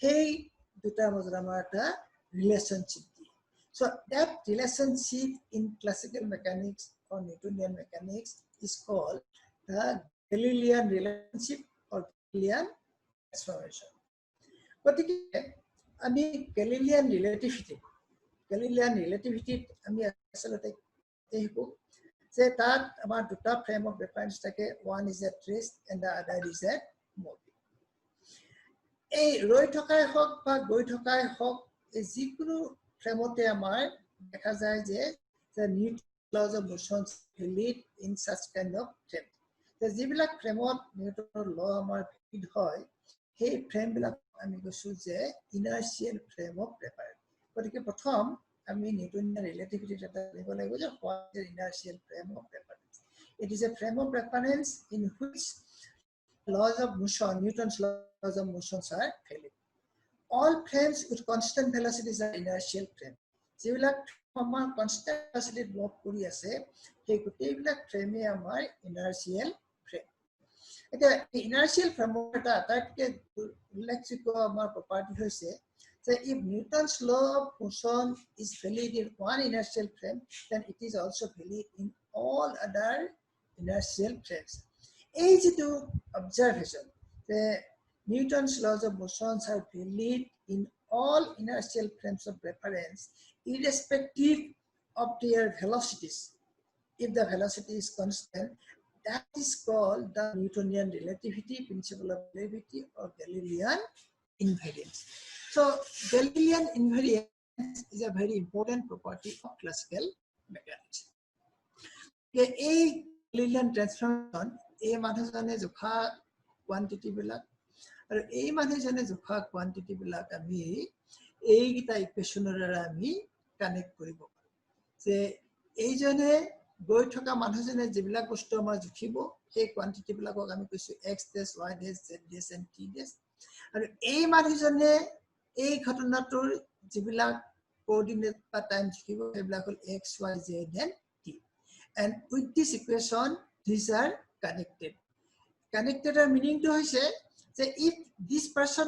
সেই দুটাৰ মাজত আমাৰ এটা ৰিলেশ্যনশ্বিপ দিয়ে so that relationship in classical mechanics or Newtonian mechanics is called the Galilean relationship or Galilean transformation গতিকে আমি Galilean relativity আমি আসলে দেখব যে তাত আমাৰ দুটা ফ্ৰেম অফ ৰেফাৰেন্স থাকে one is at rest and the other is at moving এই ৰৈ থকাই হওক বা গৈ থকাই হওক এই যিকোনো ফ্ৰেমতে আমাৰ দেখা যায় যে Newton's laws of motion valid in such kind of frame যিবিলাক ফ্ৰেমত নিউটনৰ ল আমাৰ ভেলিড হয় সেই ফ্ৰেমবিলাক আমি কৈছো যে ইনাৰ্চিয়েল ফ্ৰেম অফ ৰেফাৰেন্স গতিকে প্ৰথম আমি নিউটনিয়ান ৰিলেটিভিটি এটা লিখিব লাগিব যে what is inertial frame of reference it is a frame of reference in which laws of motion Newton's laws of motion are valid all frames with constant velocities are inertial frame যিবিলাক আমাৰ constant velocity mauve কৰি আছে সেই গোটেইবিলাক ফ্ৰেমে আমাৰ inertial frame এটা inertial frame এটা আটাইতকৈ উল্লেখযোগ্য আমাৰ প্ৰপাৰ্টি হৈছে So if Newton's law of motion is valid in one inertial frame, then it is also valid in all other inertial frames. Age to observation, the Newton's laws of motion are valid in all inertial frames of reference, irrespective of their velocities. If the velocity is constant, that is called the Newtonian relativity, principle of relativity, or Galilean invariance. So Galilean invariance is a very important property of classical mechanics. A Galilean transformation, a manhajane jokha quantity bilak, or a manhajane jokha quantity bilak ami a gita equation dara ami connect koribo. Je ei jone goi thoka manhajane jibilak bostu amar jokhibo ei quantity bilakok ami koisu x dash y dash z dash and t dash. আৰু এই মানুহজনে এই ঘটনাটোৰ যিবিলাক coordinate বা time থাকিব সেইবিলাক হ'ল x y z and t and with this equation these are connected meaning to হৈছে যে if this person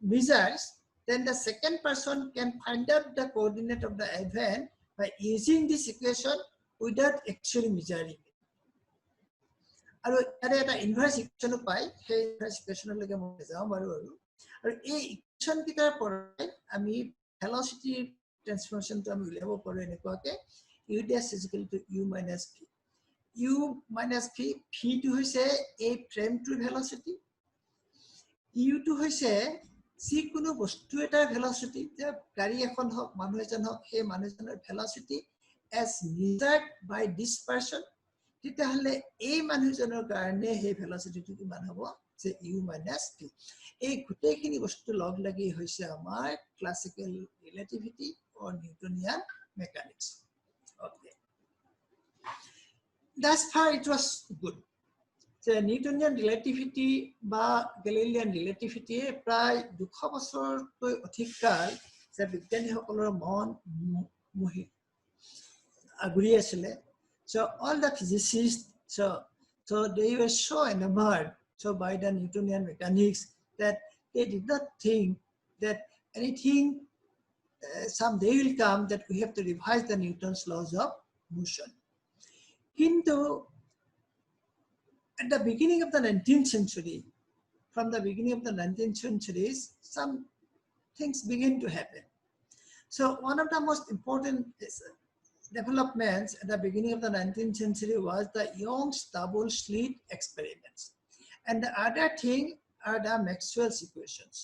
measures then the second person can find out the coordinate of the event by using this equation without actually measuring it আৰু এটা ইনভাৰ্স equation পাই সেই ইনভাৰ্স ইকুৱেশ্যনলৈকে মই যাওঁ বাৰু আৰু এই ইকুৱেশ্যন কিটাৰ পৰা আমি ভেলচিটি ট্ৰান্সফৰমেশ্যনটো আমি উলিয়াব পাৰো এনেকুৱাকে u dash is equal to u minus v v টো হৈছে এই ফ্ৰেমটোৰ ভেলচিটি u টো হৈছে যিকোনো বস্তু এটাৰ ভেলচিটি যে গাড়ী এখন হওক মানুহ এজন হওক সেই মানুহজনৰ velocity as measured by this person তেতিয়াহলে এই মানুহজনৰ কাৰণে সেই ভেলচিটিটো কিমান হ'ব যে u minus v এই গোটেইখিনি বস্তু লগ লাগি হৈছে আমাৰ classical relativity or Newtonian mechanics okay thus far it was good যে নিউটনিয়ান ৰিলেটিভিটি বা গ্যালিলিয়ান ৰিলেটিভিটি প্ৰায় 200 বছৰতকৈ অধিক কাল যে বিজ্ঞানীসকলৰ মন মোহি আগুৰি আছিল So all the physicists, so they were so enamored by the Newtonian mechanics that they did not think that anything someday will come that we have to revise the Newton's laws of motion. Kintu at the beginning of the 19th century, from the beginning of the 19th centuries, some things began to happen. So one of the most important developments at the beginning of the 19th century was the Young's double slit experiments. And the other thing are the Maxwell's equations.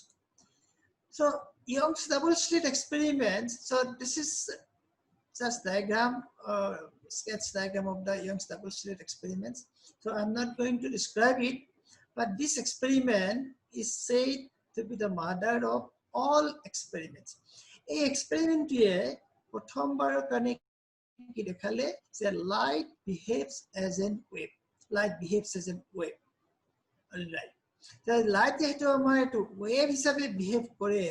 So Young's double slit experiments, so this is just diagram or sketch diagram of the Young's double slit experiments. So I'm not going to describe it, but this experiment is said to be the mother of all experiments. এই এক্সপেৰিমেণ্টটোৱে প্ৰথমবাৰৰ কাৰণে কি দেখালে যে light behaves as an wave. Light behaves as an wave. Alright. So light যেহেতু আমাৰ এইটো wave হিচাপে behave কৰে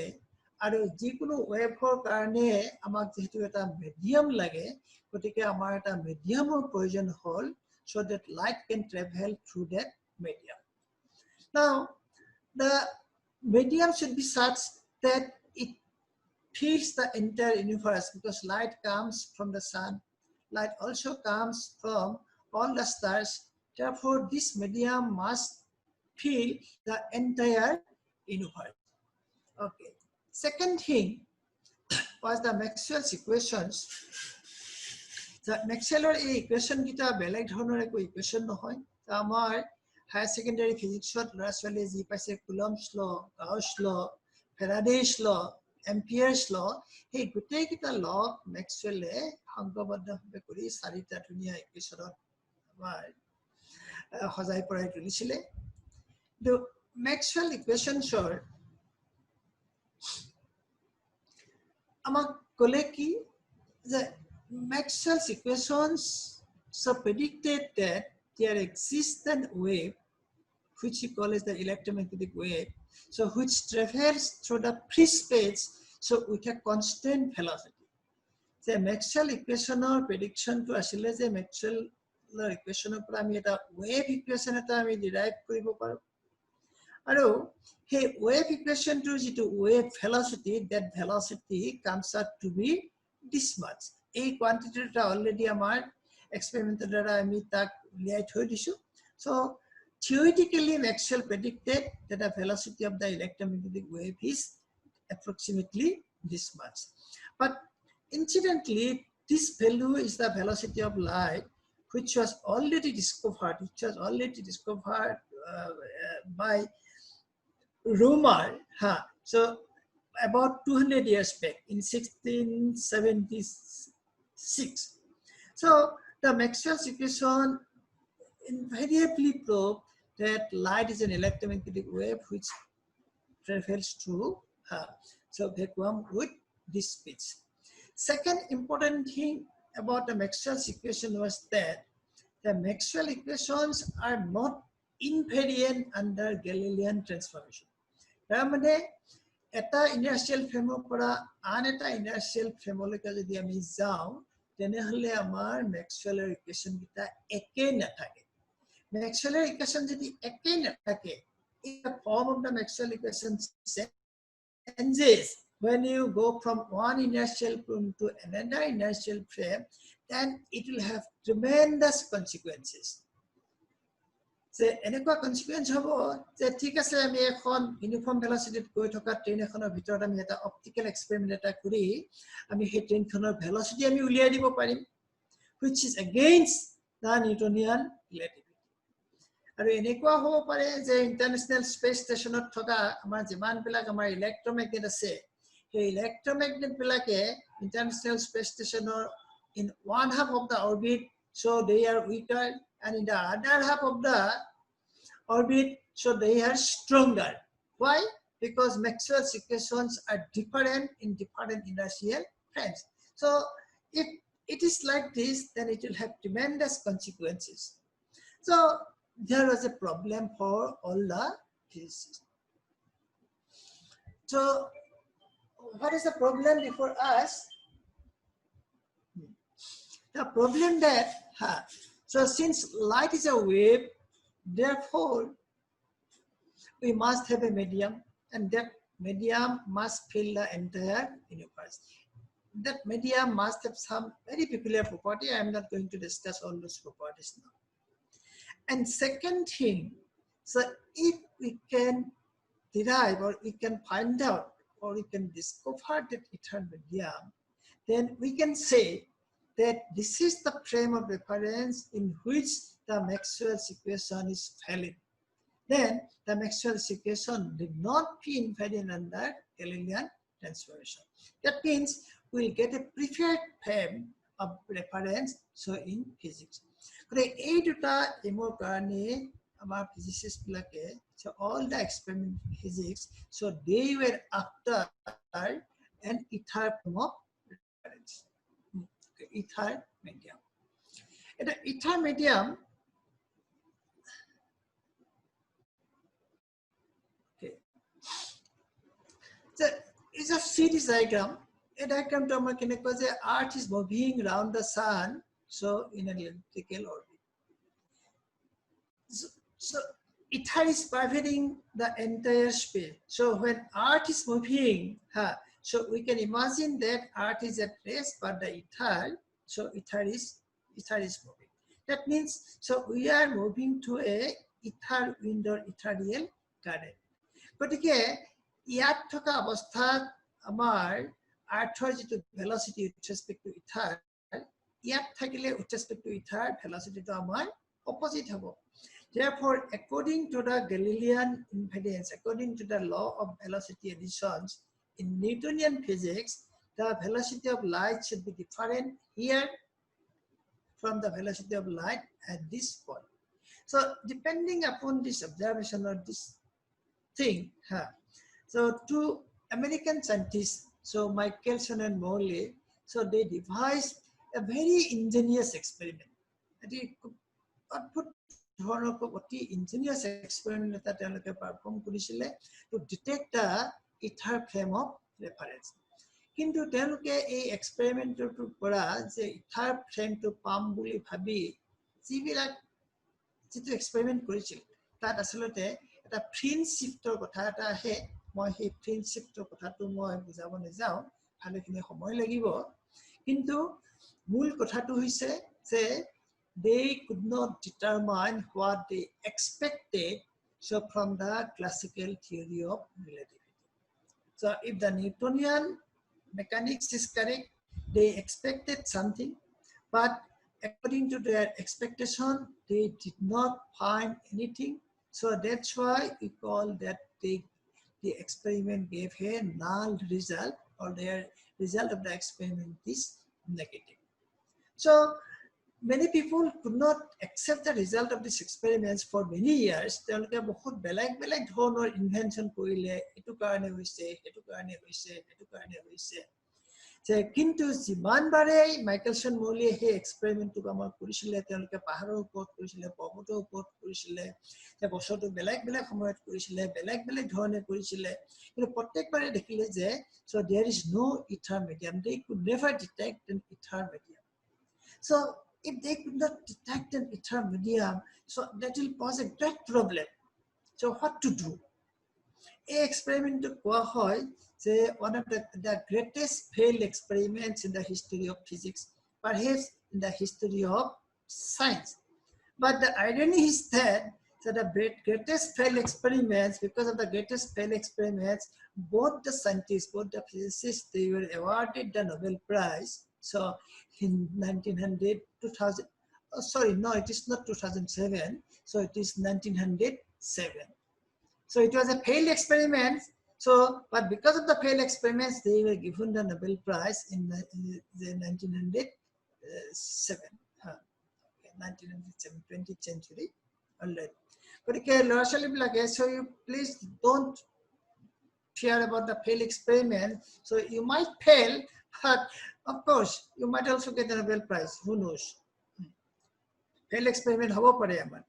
আৰু যিকোনো ৱেভৰ কাৰণে আমাক যেহেতু এটা মিডিয়াম লাগে গতিকে আমাৰ এটা মিডিয়ামৰ প্ৰয়োজন হ'ল so that light can travel through that medium. Now the medium should be such that it fills the entire universe because light comes from the sun, light also comes from all the stars. Therefore this medium must fill the entire universe. Okay. Second thing was the Maxwell's equations. The Maxwell's equation kita beleg dhৰণৰ একো equation নহয়. আমাৰ higher secondary physics ল'ৰা ছোৱালী যি পাইছে Coulomb's law, Gauss law, Faraday's law, Ampere's law, সেই গোটেইকেইটা law Maxwell'ে সংঘবদ্ধভাৱে কৰি চাৰিটা ধুনীয়া equationত আমাৰ সজাই পৰাই তুলিছিলে. The Maxwell equationsৰ আমাক ক'লে কি যে Maxwell's equations so predicted that there exists an wave which he calls the electromagnetic wave, so which travels through the free space so with a constant velocity. The Maxwell equationৰ prediction to asile je Maxwell equationৰ পৰা আমি এটা wave equation এটা আমি derive কৰিব পাৰো আৰু hey wave equation to jitu wave velocity, that velocity comes out to be this much. A quantity ta already amar experimental data ami tak liai thoi disu. So theoretically Maxwell predicted that the velocity of the electromagnetic wave is approximately this much. But incidentally this value is the velocity of light which was already discovered by Romer, so about 200 years back in 1676. So the Maxwell's equation invariably proved that light is an electromagnetic wave which travels through vacuum with this speed. Second important thing about the Maxwell's equation was that the Maxwell equations are not invariant under Galilean transformation. তাৰমানে এটা ইনাৰ্শিয়াল ফ্ৰেমৰ পৰা আন এটা ইনাৰ্শিয়াল ফ্ৰেমলৈকে যদি আমি যাওঁ তেনেহলে আমাৰ Maxwell's ইকুৱেশ্যন কিটা একে নাথাকে. Maxwell's ইকুৱেশ্যন যদি একে নাথাকে, the form of the Maxwell equation changes when you go from one inertial frame to another inertial frame, then it will have tremendous consequences. যে এনেকুৱা কনসিকুৱেন্স হ'ব যে ঠিক আছে আমি এখন ইউনিফৰ্ম ভেলোচিটিত গৈ থকা ট্ৰেইন এখনৰ ভিতৰত আমি এটা অপটিকেল এক্সপেৰিমেন্ট এটা কৰি আমি সেই ট্ৰেইনখনৰ ভেলোচিটি আমি উলিয়াই দিব পাৰিম which is against the Newtonian relativity. আৰু এনেকুৱা হ'ব পাৰে যে ইন্টাৰনেশ্যনেল স্পেচ ষ্টেচনত থকা আমাৰ যিমান বিলাক আমাৰ ইলেক্ট্ৰমেগনেট আছে সেই ইলেক্ট্ৰমেগনেট বিলাকে ইন্টাৰনেশ্যনেল স্পেচ ষ্টেচনৰ in one half of the orbit, so they are weaker, and in the other half of the orbit, so they are stronger. Why? Because Maxwell's equations are different in different inertial frames. So if it is like this, then it will have tremendous consequences. So there was a problem for all the physicists. So what is the problem before us? The problem that, so since light is a wave, therefore we must have a medium, and that medium must fill the entire universe. That medium must have some very peculiar property. I am not going to discuss all those properties now. And second thing, so if we can derive or we can find out or we can discover that eternal medium, then we can say that this is the frame of reference in which the Maxwell's equation is valid. Then the Maxwell's equation did not be invariant under Galilean transformation. That means we'll get a preferred frame of reference, so in physics. এই দুটা এমৰ কাৰণে our physicists like so all the experiment physics, so they were after an ether form of reference. Ether medium. And the ether medium, okay, so it's a series diagram. A diagram to our because the Earth is moving around the sun, so in an elliptical orbit. So ether is pervading the entire space. So when Earth is moving, so we can imagine that Earth is at rest, but the ether, so ether is moving. That means, so we are moving to a ether wind or ethereal current. গতিকে ইয়াত থকা অৱস্থাত আমাৰ আৰ্থৰ যিটো velocity with ৰেসপেক্ট two ether, ইয়াত থাকিলে with ৰেসপেক্ট two ether ভেলচিটিটো আমাৰ অপোজিট হ'ব। Therefore, according to the Galilean impedance, according to the law of velocity additions in Newtonian physics, the velocity of light should be different here from the velocity of light at this point. So depending upon this observation or this thing, so two American scientists, so Michelson and Morley, so they devised a very ingenious experiment. অতি ingenious experiment এটা তেওঁলোকে perform কৰিছিলে to detect the ether frame of reference. কিন্তু তেওঁলোকে এই এক্সপেৰিমেন্টৰ পৰা যে ether ফ্ৰেমটো পাম বুলি ভাবি যিটো এক্সপেৰিমেন্ট কৰিছিল তাত আচলতে এটা ফ্ৰিঞ্জ শিফটৰ কথা এটা আহে। মই সেই ফ্ৰিঞ্জ শিফটৰ কথাটো মই বুজাব নাযাওঁ, ভালেখিনি সময় লাগিব। কিন্তু মূল কথাটো হৈছে যে they could not determine what they expected, so from the classical theory of relativity. So if the Newtonian mechanics is correct, they expected something, but according to their expectation, they did not find anything. So that's why we call that the experiment gave a null result, or their result of the experiment is negative. So many people could not accept the result of these experiments for many years. তেওঁলোকে বহুত বেলেগ ধৰণৰ invention কৰিলে, এটো কাৰণে হৈছে, এটো কাৰণে হৈছে, এটো কাৰণে হৈছে। যে কিন্তু যিমান বাৰে মাইকেলসন মৌলিয়ে সেই এক্সপেৰিমেন্টটো আমাৰ কৰিছিলে, তেওঁলোকে পাহাৰৰ ওপৰত কৰিছিলে, পৰ্বতৰ ওপৰত কৰিছিলে, যে বছৰটো বেলেগ সময়ত কৰিছিলে, বেলেগ ধৰণে কৰিছিলে, কিন্তু প্ৰত্যেকবাৰে দেখিলে যে so there is no ether medium. They could never detect an ether medium. So if they could not detect an ether medium, so that will pose a great problem. So what to do? A experiment to say one of the greatest failed experiments in the history of physics, perhaps in the history of science. But the irony is that the greatest failed experiments, because of the greatest failed experiments, both the scientists, both the physicists, they were awarded the Nobel Prize. So in 2000, oh, sorry, no, it is not 2007. So it is 1907. So it was a failed experiment. So, but because of the failed experiments, they were given the Nobel Prize in the 1907. 1907, 20th century already. But okay, so you please don't fear about the failed experiment. So you might fail, but of course, you might also get the Nobel Prize. Who knows? Failed experiment, how about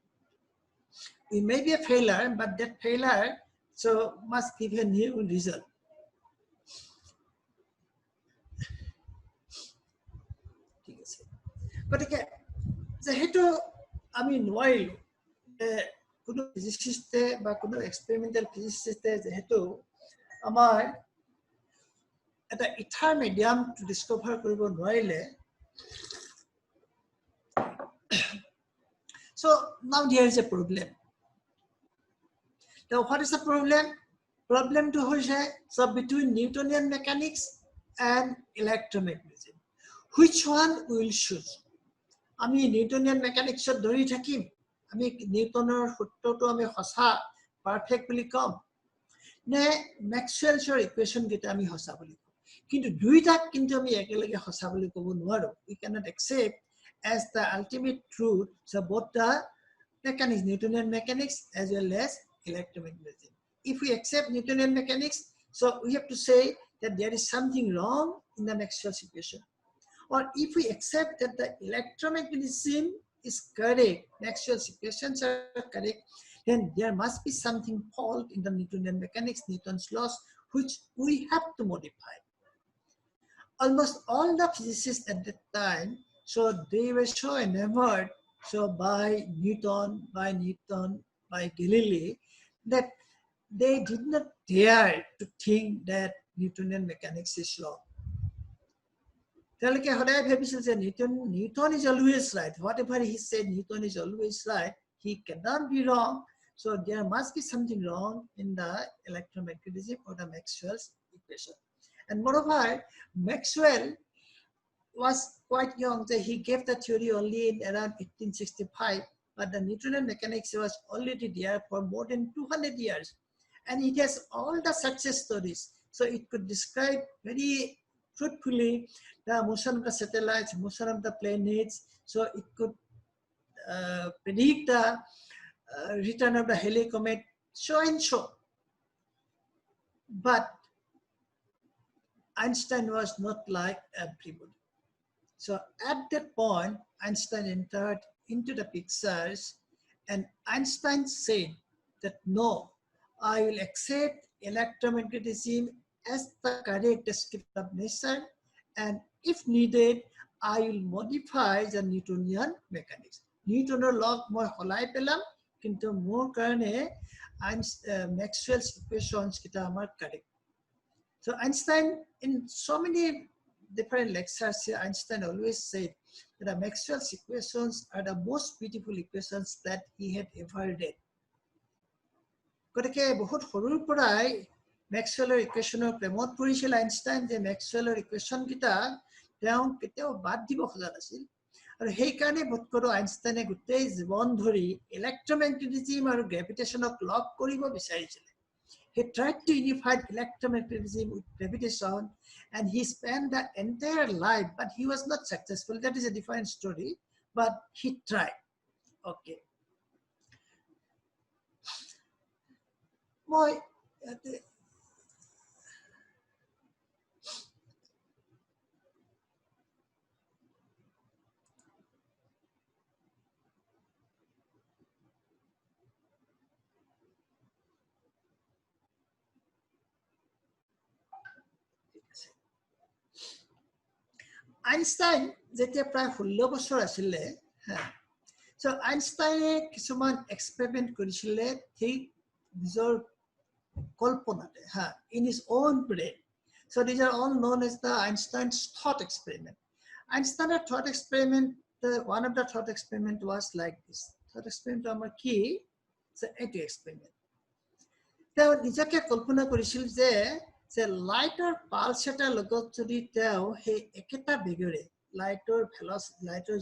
we may be a failure, but that failure so must give a new result. But again, যেহেতু আমি নোৱাৰিলো কোনো ফিজিচিষ্টে বা কোনো experimental ফিজিচিষ্টে যেহেতু আমাৰ এটা ether medium Discover কৰিব নোৱাৰিলে, so now there is a problem. Now what is the problem? Problem to so between Newtonian mechanics and electromagnetism, which one we will choose? আমি নিউটনিয়ান মেকানিক্সত ধৰি থাকিম, আমি নিউটনৰ সূত্ৰটো আমি সঁচা পাৰফেক্ট বুলি কম, নে ম্যাক্সওয়েলছৰ ইকুৱেশ্যন কেইটা আমি সঁচা বুলি কম? কিন্তু দুইটাক কিন্তু আমি একেলগে সঁচা বুলি ক'ব নোৱাৰো। We cannot accept as the ultimate truth so both the mechanics, Newtonian mechanics as well as electromagnetism. If we accept Newtonian mechanics, so we have to say that there is something wrong in the Maxwell's equation. Or if we accept that the electromagnetism is correct, Maxwell's equations are correct, then there must be something fault in the Newtonian mechanics, Newton's laws, which we have to modify. Almost all the physicists at that time, so they were so enamored by Newton, by Galilei, that they did not dare to think that Newtonian mechanics is wrong. Newton is always right. Whatever he said, Newton is always right. He cannot be wrong. So there must be something wrong in the electromagnetism or the Maxwell's equation. And moreover, Maxwell was quite young. So he gave the theory only in around 1865, but the Newtonian mechanics was already there for more than 200 years. And it has all the success stories. So it could describe very truthfully the motion of the satellites, motion of the planets. So it could predict the return of the Halley comet, so and so. But Einstein was not like everybody. So at that point, Einstein entered into the pictures, and Einstein said that no, I will accept electromagnetism as the correct description of nature, and if needed, I will modify the Newtonian mechanics. Newtoner law moi holai pelam, kintu more karone Maxwell's equations kita amar correct. So Einstein, in so many different lectures here, Einstein always said that Maxwell's equations are the most beautiful equations that he had ever read. গতিকে বহুত সৰুৰ পৰাই মেক্সৱেলৰ ইকুৱেশ্যনৰ প্ৰেমত পৰিছিল Einstein, যে মেক্সৱেলৰ equation কেইটা তেওঁ কেতিয়াও বাদ দিব খোজা নাছিল। আৰু সেইকাৰণে বোধকৰো আইনষ্টাইনে গোটেই জীৱন ধৰি ইলেক্ট্ৰমেগনেটিজিম আৰু গ্ৰেভিটেশ্যনক লগ কৰিব বিচাৰিছিলে। He tried to unify electromagnetism with gravitation, and he spent the entire life, but he was not successful. That is a different story, but he tried. Okay. Moi Einstein যেতিয়া প্ৰায় 16 বছৰ আছিলে, so আইনষ্টাইনে কিছুমান এক্সপেৰিমেণ্ট কৰিছিলে ঠিক নিজৰ কল্পনাতে, in his own brain. So these are all known as the Einstein's thought experiment. Einstein's thought experiment, one of the thought experiment was like this. Thought experiment amar ki? It's an experiment. তেওঁ নিজকে কল্পনা কৰিছিল যে লাইটৰ pulse এটাৰ লগত যদি তেওঁ সেই একেটা বেগেৰে লাইটৰ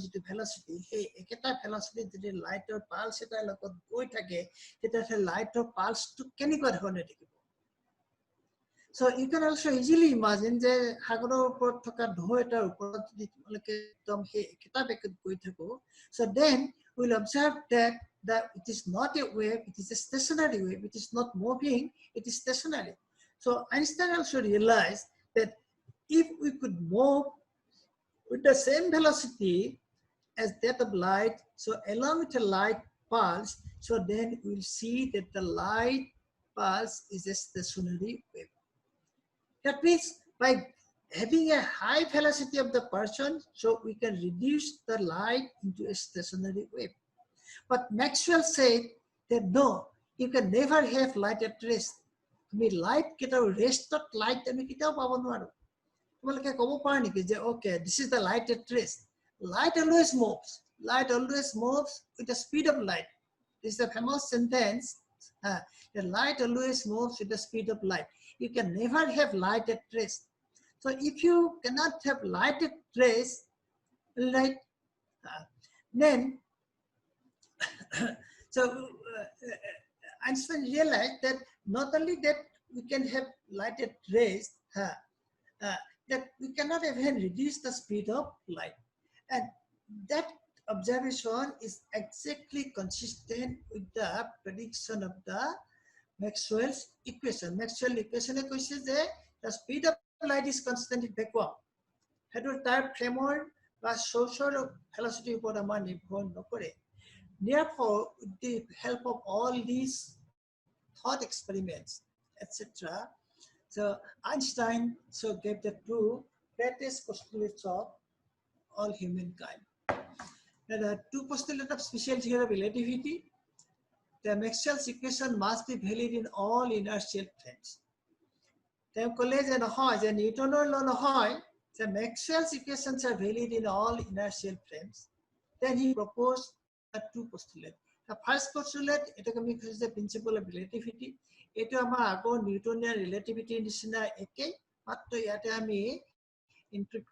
যিটো ভেলচিটি, সেই একেটা ভেলচিটিত যদি লাইটৰ পালছ এটাৰ লগত গৈ থাকে, তেতিয়া সেই লাইটৰ পালছটো কেনেকুৱা ধৰণে দেখিব। So you can also easily imagine যে সাগৰৰ ওপৰত থকা ঢৌ এটাৰ ওপৰত যদি তোমালোকে একদম সেই একেটা বেগত গৈ থাকো, so then we'll observe that it is not a wave, it is a stationary wave, it is not moving, it is stationary. So Einstein also realized that if we could move with the same velocity as that of light, so along with a light pulse, so then we'll see that the light pulse is a stationary wave. That means by having a high velocity of the person, so we can reduce the light into a stationary wave. But Maxwell said that no, you can never have light at rest. Light কেটাও রেস্টত light আমি কেটাও পাব নোৱাৰো। তোমালোকে ক'ব পাৰা নেকি যে okay, this is the light at rest. Light always moves. Light always moves with the speed of light. This is a famous sentence. The light always moves with the speed of light. You can never have light at rest. So if you cannot have light at rest, right, then so Einstein realized that not only that we can have light at rest, that we cannot even reduce the speed of light. And that observation is exactly consistent with the prediction of the Maxwell's equation. Maxwell equation is that the speed of light is constant in vacuum. Head type flamer বা social velocity upon a man Therefore, with the help of all these thought experiments, etc., so Einstein gave the two greatest postulates of all humankind. There are two postulates of special theory of relativity. The Maxwell's equation must be valid in all inertial frames. The college and the Newton's law, the Maxwell's equations are valid in all inertial frames. Then he proposed two postulates. The first postulate is the principle of relativity. It is our Newtonian relativity include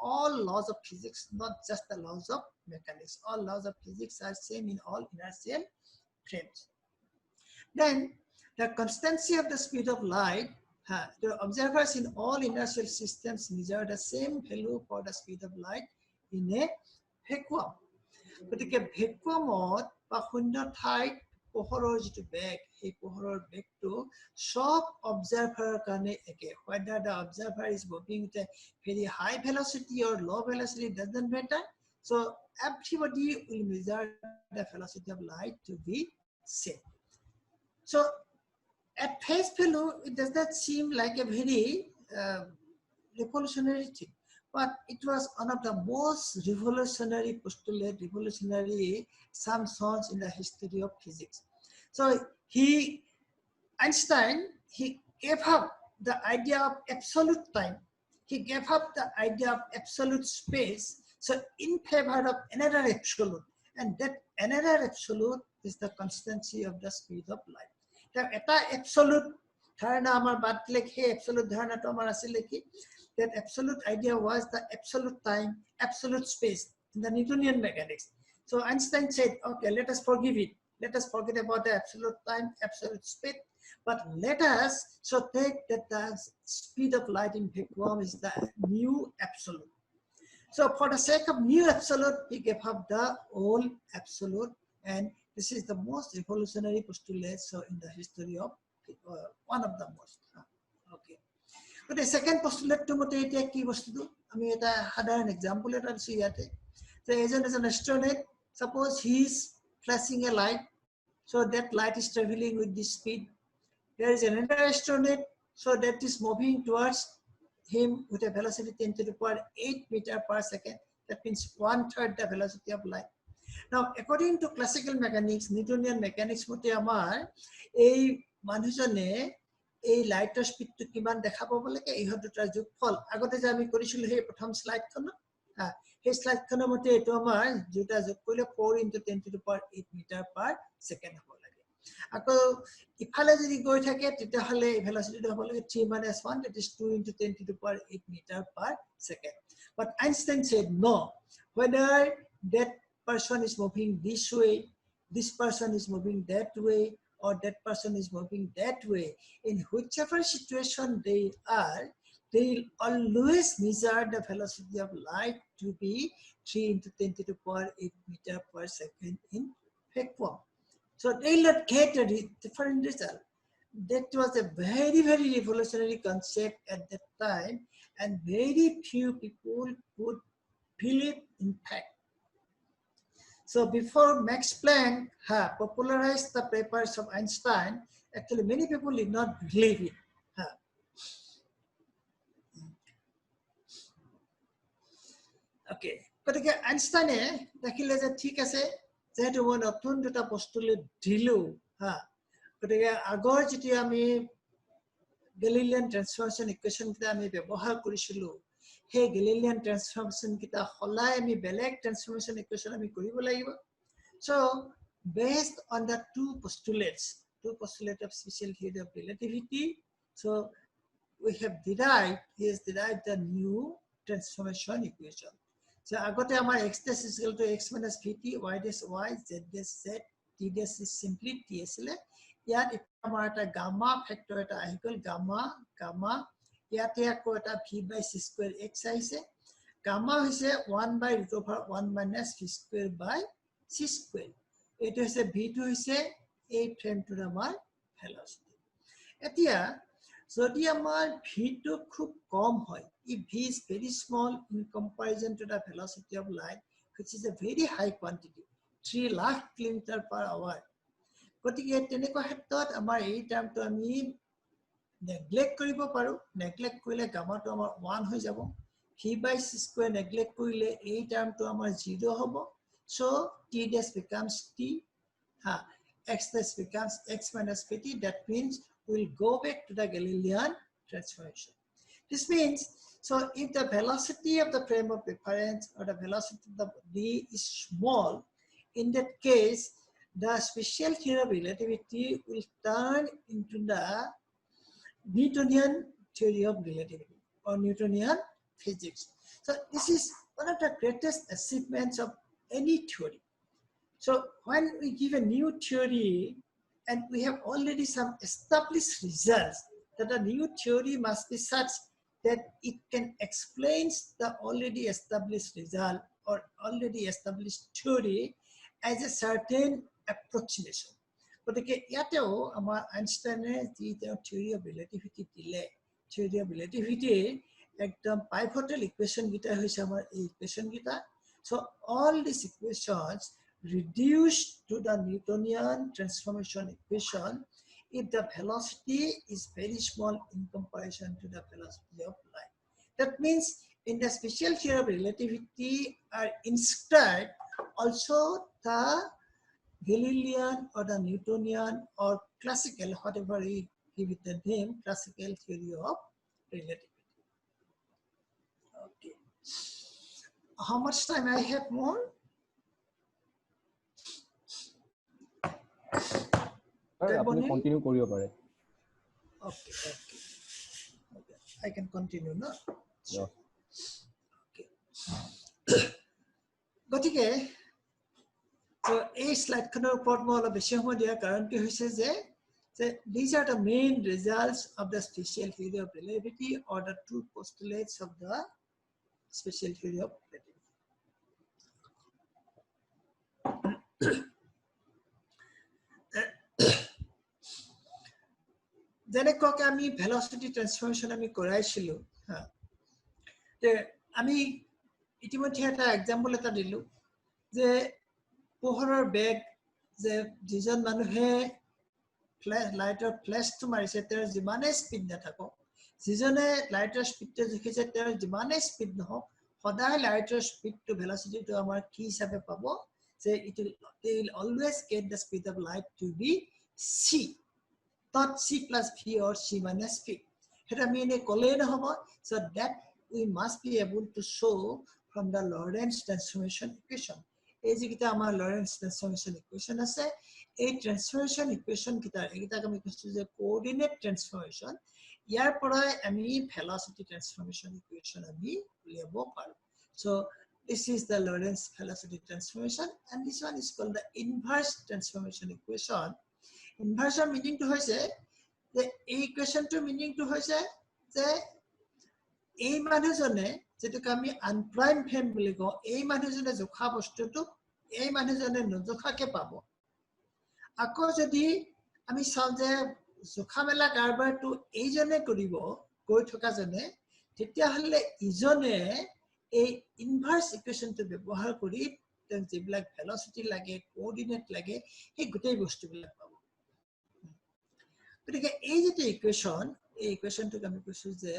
all laws of physics, not just the laws of mechanics. All laws of physics are same in all inertial frames. Then the constancy of the speed of light, the observers in all inertial systems measure the same value for the speed of light in a vacuum. But the vacuum বা শূন্য ঠাইত পোহৰৰ যিটো বেগ এই পোহৰৰ বেগটো সব observer কাৰণে একে whether the observer is moving with a very high velocity or low velocity doesn't matter. So everybody will measure the velocity of light to be same. So at face value it does not seem like a very revolutionary thing. But it was one of the most revolutionary postulates, revolutionary assumptions in the history of physics. So Einstein, he gave up the idea of absolute time. He gave up the idea of absolute space. So in favor of another absolute, and that another absolute is the constancy of the speed of light. Now, eta absolute dharana amar batle he absolute dharana to amar asile ki that absolute idea was the absolute time, absolute space in the Newtonian mechanics. So Einstein said, okay, let us forgive it. Let us forget about the absolute time, absolute speed, but let us take that the speed of light in vacuum is the new absolute. So for the sake of new absolute, he gave up the old absolute, and this is the most revolutionary postulate in the history of one of the most. Okay. But the second postulate to motivate ki bostu ami eta saধাৰণ example eta disu yate. So as an astronaut, suppose he is flashing a light, so that light is traveling with this speed. There is another astronaut, so that is moving towards him with a velocity 10 to the power 8 meter per second. That means 1/3 the velocity of light. Now, according to classical mechanics, Newtonian mechanics mote amar ei manujone এই লাইটৰ স্পিডটো কিমান দেখা পাব লাগে এই দুটাৰ যোগফল আগতে যে আমি কৰিছিল সেই প্ৰথম স্লাইডখন সেই স্লাইডখনৰ মতে এটো আমাৰ দুটা যোগ কৰিলে 4 * 10 to the power 8 meter per second হ'ব লাগে আকৌ ইফালে যদি গৈ থাকে তেতিয়া হলে ভেলোসিটিটো হ'ব লাগে 3 - 1 that is 2 * 10 to the power 8 meter per second. But Einstein said no, whether that person is moving this way, this person is moving that way, or that person is moving that way, in whichever situation they are, they will always measure the velocity of light to be 3 * 10 to the power 8 meter per second in vacuum. So they will not get a different result. That was a very, very revolutionary concept at that time, and very few people could believe in fact. So before Max Planck popularized the papers of Einstein, actually many people did not believe it. Okay, but Einstein দেখিলে যে ঠিক আছে যেহেতু মই নতুন দুটা postulate দিলো গতিকে আগৰ যেটি আমি Galilean transformation equation কিটা আমি ব্যৱহাৰ কৰিছিলো he Galilean transformation kita holai ami beleg transformation equation ami koribo lagibo. So based on the two postulates of special theory of relativity, so he has derived the new transformation equation. So agote amar x dash is equal to x minus vt, y dash y, z dash z, t dash is simply t asile yat amar eta gamma factor eta ahikol gamma ইয়াতে আকৌ এটা v/c² x আহিছে gamma হৈছে 1 by root over 1 minus v square by c square. It is a v2 হৈছে a frame to আমাৰ velocity. এতিয়া যদি আমাৰ v2 খুব কম হয়, if v is very small in comparison to the velocity of light, which is a very high quantity, 3 lakh kilometer per hour. গতিকে তেনেকুৱা ক্ষেত্ৰত আমাৰ এই টাৰ্মটো আমি নেগলেক্ট কৰিব পাৰো. নেগলেক্ট কৰিলে গামাটো আমাৰ 1 হৈ যাব. v by c square neglect কৰিলে এই টাৰ্মটো আমাৰ 0 হ'ব. So t dash becomes t, x dash becomes x minus pt. That means we'll go back to the Galilean transformation. This means, so if the velocity of the frame of reference or the velocity of the body is small, in that case, the special theory of relativity will turn into the Newtonian theory of relativity or Newtonian physics. So this is one of the greatest achievements of any theory. So when we give a new theory and we have already some established results, that a new theory must be such that it can explain the already established result or already established theory as a certain approximation. গতিকে ইয়াতেও আমাৰ আইনষ্টাইনে যি তেওঁৰ theory of relativity দিলে, theory of ৰিলেটিভিটিৰ একদম পাইভটেল equation কেইটা হৈছে আমাৰ এই ইকুৱেশ্যন কেইটা. So all these equations reduced to the Newtonian transformation equation if the velocity is very small in comparison to the velocity of light. That means in the special theory of relativity are inscribed also the Galilean or the Newtonian or classical, whatever we give it the name, classical theory of relativity. Okay. How much time I have more? আপুনি continue কৰিব পাৰে. Okay. I can continue, no? Yeah. Okay. গতিকে so এই স্লাইডখনৰ ওপৰত মই অলপ বেছি সময় দিয়াৰ কাৰণটো হৈছে যে these are the main results of the special theory of relativity or the two postulates of the special theory of relativity. যেনেকৈ আমি ভেলোসিটি ট্ৰান্সফৰমেশন আমি কৰাইছিলো, তে আমি ইতিমধ্যে এটা এক্সাম্পল এটা দিলো যে পোহৰৰ বেগ যে যিজন মানুহে লাইটৰ ফ্লেশটো মাৰিছে তেওঁৰ যিমানে স্পিড নাথাকক, যিজনে লাইটৰ স্পিডটো দেখিছে তেওঁৰ যিমানে স্পিড নহওক, সদায় লাইটৰ স্পিডটো ভেলোসিটিটো আমাৰ কি হিচাপে পাব যে it will always get the speed of light to be c, not c plus v or c minus v. It means so that we must be able to show from the Lorentz transformation equation. As we get our Lorentz transformation equation, as a transformation equation, coordinate transformation. Here, velocity transformation equation. So this is the Lorentz velocity transformation, and this one is called the inverse transformation equation. Inverse meaning to hoise the equation to meaning to hoise the a manujone যেটাকে আমি unprime frame বুলি কওঁ, এই মানুহজনে জোখা বস্তুটো এই মানুহজনে নজোখাকে পাব। আকৌ যদি আমি চাওঁ যে জোখা মেলা কাৰবাৰটো এইজনে কৰিব কৈ থকা জনে, তেতিয়াহ'লে ইজনে এই ইনভাৰ্স ইকুয়েশনটো ব্যৱহাৰ কৰি যিবিলাক ভেলোসিটি লাগে, কোঅৰ্ডিনেট লাগে, এই গোটেই বস্তুবিলাক পাব। গতিকে এই যে ইকুয়েশন, এই ইকুয়েশনটোক আমি কৈছো যে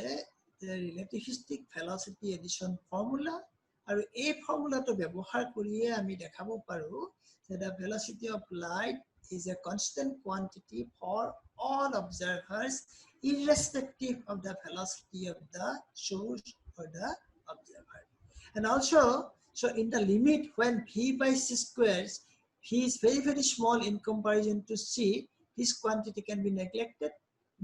the relativistic velocity addition formula, and a formula to ব্যৱহাৰ কৰিয়ে আমি দেখাব পাৰো that the velocity of light is a constant quantity for all observers irrespective of the velocity of the source or the observer. And also, so in the limit when v by c squares, v is very, very small in comparison to c, this quantity can be neglected,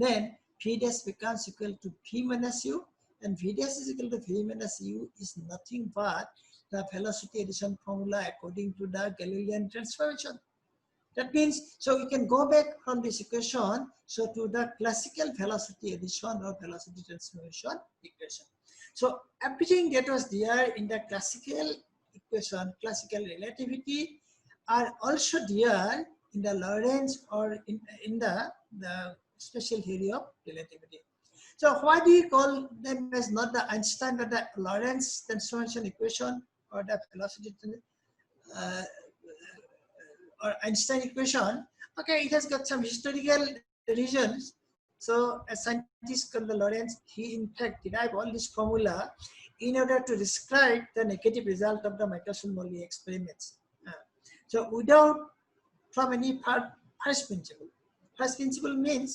then v dash becomes equal to v minus u, and v dash is equal to v minus u is nothing but the velocity addition formula according to the Galilean transformation. That means, so we can go back from this equation so to the classical velocity addition or velocity transformation equation. So everything that was there in the classical equation, classical relativity, are also there in the Lorentz or in the special theory of relativity. So why do you call them as not the Einstein but the Lorentz transformation equation or the velocity or Einstein equation? Okay, it has got some historical reasons. So a scientist called Lorentz, he in fact derived all this formula in order to describe the negative result of the Michelson-Morley experiments. So without from any first principle. First principle means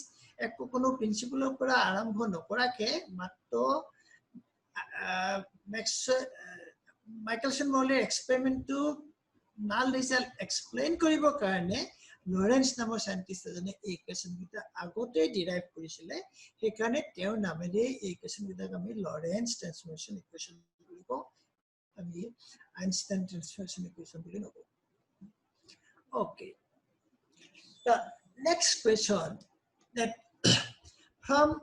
কোনো প্ৰিন্সিপলৰ পৰা আৰম্ভ নকৰাকে মাত্ৰ মাইকেলসন-মৰ্লেৰ এক্সপেৰিমেন্টটো নাল result explain কৰিবৰ কাৰণে Lawrence নামৰ সাইন্টিষ্ট এজনে এই ইকুৱেশ্যন কিটা আগতে ডিৰাইভ কৰিছিলে সেইকাৰণে তেওঁৰ নামেৰে এই ইকুৱেশ্যন কিটাক আমি লৰেন্স ট্ৰান্সফৰ্মেশন ইকুৱেশ্যন বুলি কওঁ আমি আইনষ্টাইন ট্ৰান্সফৰ্মেশন ইকুৱেশ্যন বুলি নকওঁ okay the next question that from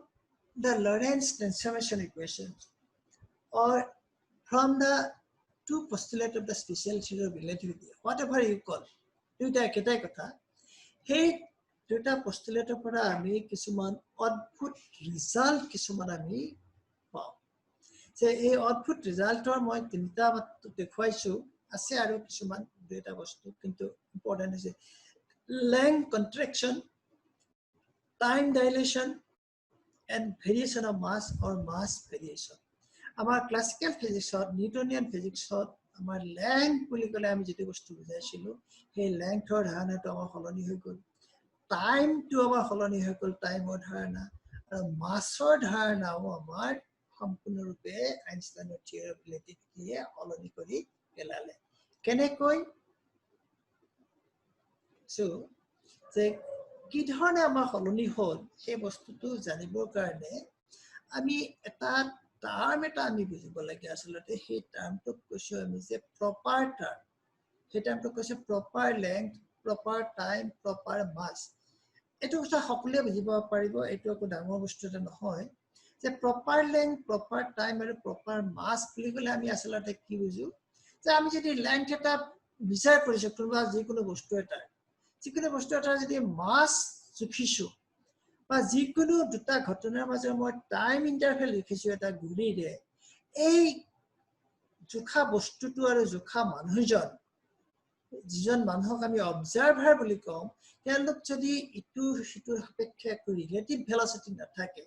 the Lorentz transformation equation or from the two postulates of the special theory of relativity, whatever you call, দুটা একেটাই কথা সেই দুটা postulateৰ পৰা আমি কিছুমান অদ্ভুত ৰিজাল্ট কিছুমান আমি পাওঁ যে এই অদ্ভুত ৰিজাল্টৰ মই তিনিটা দেখুৱাইছো আছে আৰু কিছুমান দুটা বস্তু কিন্তু ইম্পৰ্টেন্ট আছে length contraction, time dilation, and variation of mass or mass variation. Our classical physics or Newtonian physics or our length বুলি ক'লে আমি যেটো বস্তু বুজাইছিলো সেই lengthৰ ধাৰণাটো আমাৰ সলনি হৈ গ'ল time টো আমাৰ সলনি হৈ গ'ল টাইমৰ ধাৰণা আৰু মাছৰ ধাৰণাও আমাৰ সম্পূৰ্ণৰূপে আইনষ্টাইনৰ থিওৰি অফ ৰিলেটিভিটিয়ে সলনি কৰি পেলালে কেনেকৈ So, যে কি ধৰণে আমাৰ সলনি হ'ল সেই বস্তুটো জানিবৰ কাৰণে আমি এটা টাৰ্ম এটা আমি বুজিব লাগে আসলতে সেই টাৰ্মটোক কৈছো আমি যে প্ৰপাৰ টাৰ্ম সেই টাৰ্মটো কৈছে proper length proper time proper mass এটো কথা সকলোৱে বুজিব পাৰিব এটো একো ডাঙৰ বস্তু এটা নহয় যে প্ৰপাৰ লেংথ প্ৰপাৰ টাইম আৰু প্ৰপাৰ মাছ বুলি ক'লে আমি আসলতে কি বুজো যে আমি যদি লেংথ এটা বিচাৰ কৰিছো কোনোবা যিকোনো বস্তু এটা যিকোনো বস্তু এটা যদি মাছ জুখিছো বা যিকোনো দুটা ঘটনাৰ মাজৰ মই টাইম ইন্টাৰভেল লিখিছো এটা ঘূৰিৰে এই জুখা বস্তুটো আৰু জুখা মানুহজন যিজন মানুহক আমি অবজাৰ্ভাৰ বুলি কওঁ তেওঁলোক যদি ইটো সিটোৰ সাপেক্ষে একো ৰিলেটিভ ভেলচিটি নাথাকে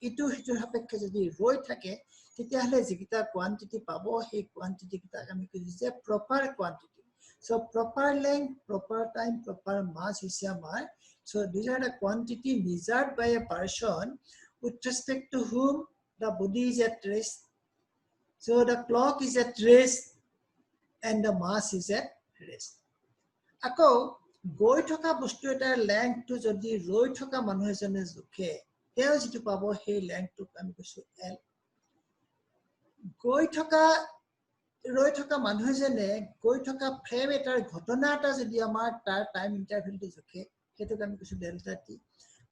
ইটো সিটোৰ সাপেক্ষে যদি ৰৈ থাকে তেতিয়াহলে যিকিটা কোৱান্টিটি পাব সেই কোৱান্টিটি কিটা আমি কৈছো যে proper quantity So proper length, proper time, proper mass is amar. So these are the quantity measured by a person with respect to whom the body is at rest. So the clock is at rest and the mass is at rest. Ako goi thoka bostu etar length to jodi roi thoka manu ejone jukhe teo jitu pabo he length to ami koisu L. Goi thoka ৰৈ থকা মানুহজনে গৈ থকা frame এটাৰ ঘটনা এটা যদি আমাৰ তাৰ টাইম ইন্টাৰভেলটো জুখে হেতুক আমি কৈছো ডেল্টা টি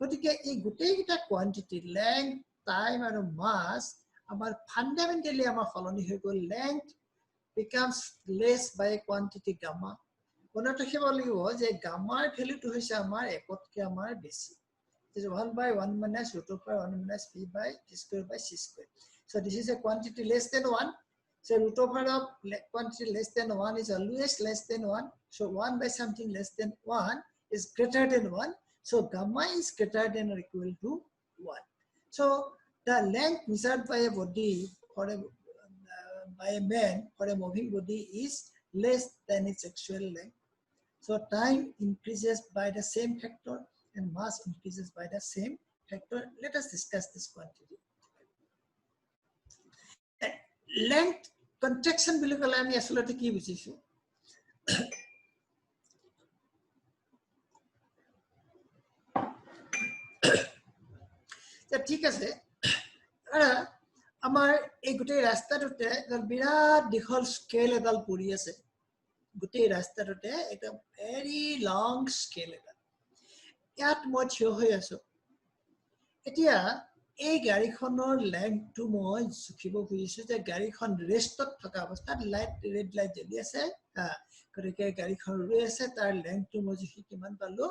গতিকে এই গোটেইটা কোৱান্টিটি লেংথ টাইম আৰু মাস আমাৰ ফান্ডামেন্টালি আমাৰ সলনি হৈ গ'ল length becomes less by a quantity gamma মনত ৰাখিব লাগিব যে গামাৰ ভ্যালুটো হৈছে আমাৰ একতকে আমাৰ বেছি is 1 by 1 minus root of 1 minus p by t square by c square so this is a quantity less than 1. So root over of quantity less than 1 is always less than 1. So 1 by something less than 1 is greater than 1. So gamma is greater than or equal to 1. So the length measured by a body for by a man for a moving body is less than its actual length. So time increases by the same factor and mass increases by the same factor. Let us discuss this quantity. Length contraction বুলি ক'লে আমি আসলতে কি বুজিছো ঠিক আছে আমাৰ এই গোটেই ৰাস্তাটোতে বিৰাট দীঘল স্কেল এডাল পৰি আছে গোটেই ৰাস্তাটোতে এটা ভেৰি লং স্কেল এডাল ইয়াত মই থিয় হৈ আছো এতিয়া এই গাড়ীখনৰ লেংথটো মই জুখিব খুজিছো যে গাড়ীখন ৰেষ্টত থকা অৱস্থাত লাইট ৰেড লাইট জ্বলি আছে গতিকে গাড়ীখন ৰৈ আছে তাৰ লেংথটো মই জুখি কিমান পালো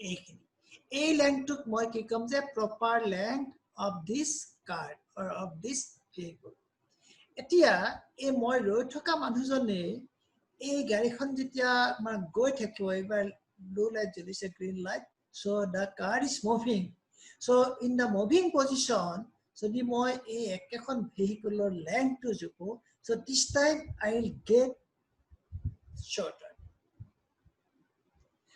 এইখিনি এই লেংথটোক মই কি কম যে proper length of this car or of this vehicle এতিয়া এই মই ৰৈ থকা মানুহজনে এই গাড়ীখন যেতিয়া মানে গৈ থাকিব এবাৰ ব্লু লাইট জ্বলিছে green light so the car is moving so in the moving position যদি মই এই একেখন ভেহিকলৰ লেংথটো জুখো so this time I will get shorter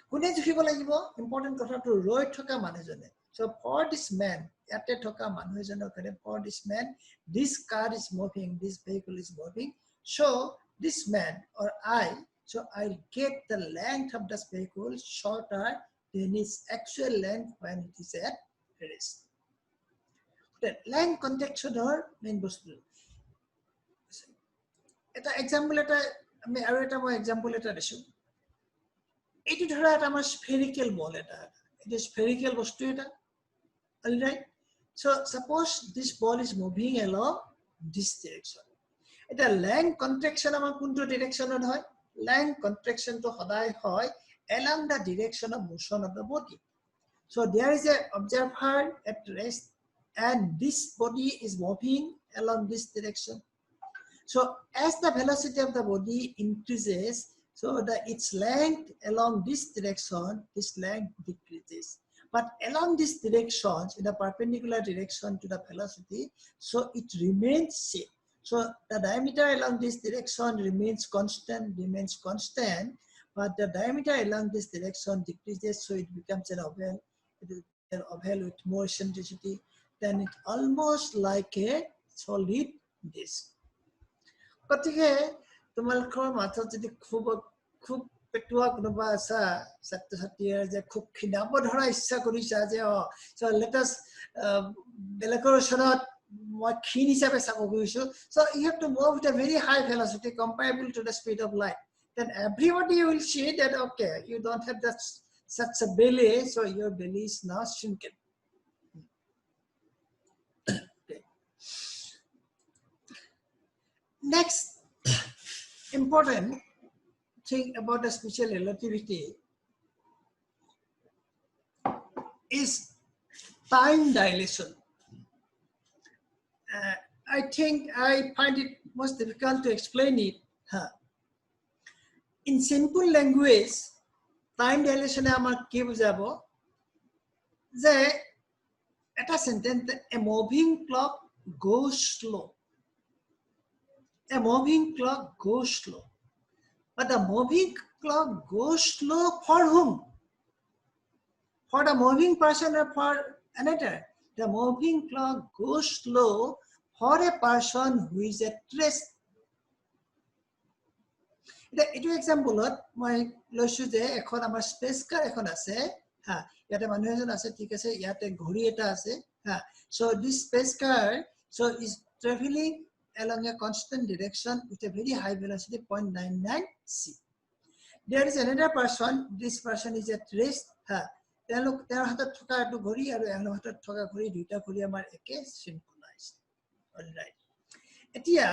কোনে জুখিব লাগিব ইম্পৰ্টেন্ট কথাটো ৰৈ থকা মানুহজনে so for this man ইয়াতে থকা মানুহজনৰ কাৰণে for this man this car is moving this vehicle is moving so this man or I so I'll get the length of this vehicle shorter than its actual length when it is at rest. The length context or main bostu. Eta example eta me aru eta mo example eta desu. Etu dhara eta amar spherical ball eta. It is spherical bostu eta. All right. So suppose this ball is moving along this direction. Eta length contraction amar kuntu direction on hoy. Length contraction to hodai hoy along the direction of motion of the body. So there is a observer at rest and this body is moving along this direction. So as the velocity of the body increases, so its length along this direction, this length decreases. But along this direction, in the perpendicular direction to the velocity, so it remains same. So the diameter along this direction remains constant, but the diameter along this direction decreases, so it becomes an oval. It is an oval with more eccentricity. Then it almost like a solid disk. গতিকে তোমালোকৰ মাথাত যদি খুব পেটুৱা কোনোবা আছা ছাত্ৰ ছাত্ৰীৰ যে খুব খিনাব ধৰা ইচ্ছা কৰিছা যে so let us বেলেগৰ ওচৰত মই ক্ষীণ হিচাপে চাব খুজিছো so you have to move with a very high velocity comparable to the speed of light then everybody will see that okay you don't have that such a belly so your belly is now shrinking. Okay. Next important thing about the special relativity is time dilation. I think I find it most difficult to explain it. In simple language, time dilation amar ki bujabo je eta sentence a moving clock goes slow. A moving clock goes slow. But the moving clock goes slow for whom? For the moving person or for another? The moving clock goes slow for a person who is at rest. Etu example moi loisu je ekhon amar space car ekhon ase yate manu ejon ase thik ase yate ghori eta ase so this space car so is traveling along a constant direction with a very high velocity 0.99 c. There is another person, this person is at rest their hatat thoka etu ghori aru ehlo hatat thoka ghori duita ghori amar eke synchronized. All right. Etia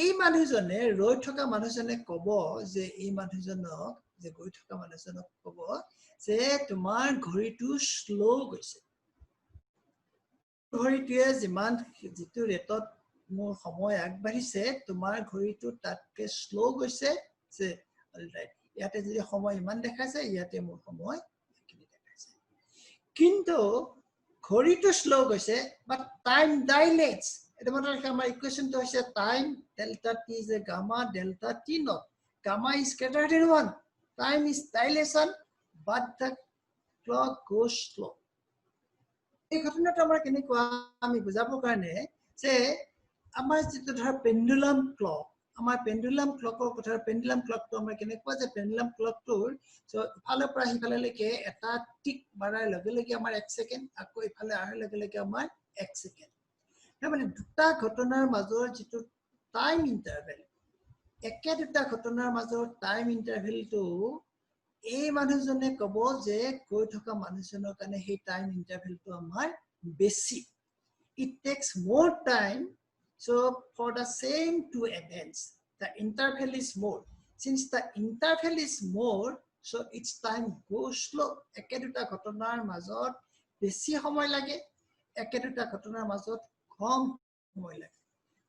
এই মানুহজনে ৰৈ থকা মানুহজনে কব যে এই মানুহজনক যে গৈ থকা মানুহজনক কব যে তোমাৰ ঘড়ীটো স্লো গৈছে ঘড়ীটোৱে যিমান যিটো ৰেটত মোৰ সময় আগবাঢ়িছে তোমাৰ ঘড়ীটো তাতকে স্লো গৈছে যে অলৰাইট ইয়াতে যদি সময় ইমান দেখাইছে ইয়াতে মোৰ সময় এখিনি দেখাইছে কিন্তু ঘড়ীটো স্লো গৈছে বাট টাইম ডাইলেটস এটা মানে আমাৰ ইকুয়েশনটো হৈছে time delta t is a gamma delta t naught. Gamma is greater than 1. Time is dilation, but the clock goes slow. এই ঘটনাটো আমাৰ কেনেকুৱা আমি বুজাবৰ কাৰণে যে আমাৰ যেটো ধৰ পেন্ডুলাম ক্লক আমাৰ পেন্ডুলাম ক্লকৰ কথা পেন্ডুলাম ক্লকটো আমাৰ কেনেকুৱা যে পেন্ডুলাম ক্লকটোৰ সো ইফালৰ পৰা সিফালে লৈকে এটা টিক মাৰাৰ লগে লগে আমাৰ 1 সেকেন্ড আকৌ ইফালে আহাৰ লগে লগে আমাৰ 1 সেকেন্ড মানে দুটা ঘটনাৰ মাজৰ যেটো টাইম ইন্টাৰভেল একে দুটা ঘটনাৰ মাজৰ টাইম ইন্টাৰভেলটো এই মানুহজনে কব যে গৈ থকা মানুহজনৰ কাৰণে সেই টাইম ইন্টাৰভেলটো আমাৰ বেছি it takes more time. So for the same two events, the interval is more. Since the interval is more, so its time goes slow. একেদুটা ঘটনাৰ মাজত বেছি সময় লাগে, একেদুটা ঘটনাৰ মাজত কম সময় লাগে।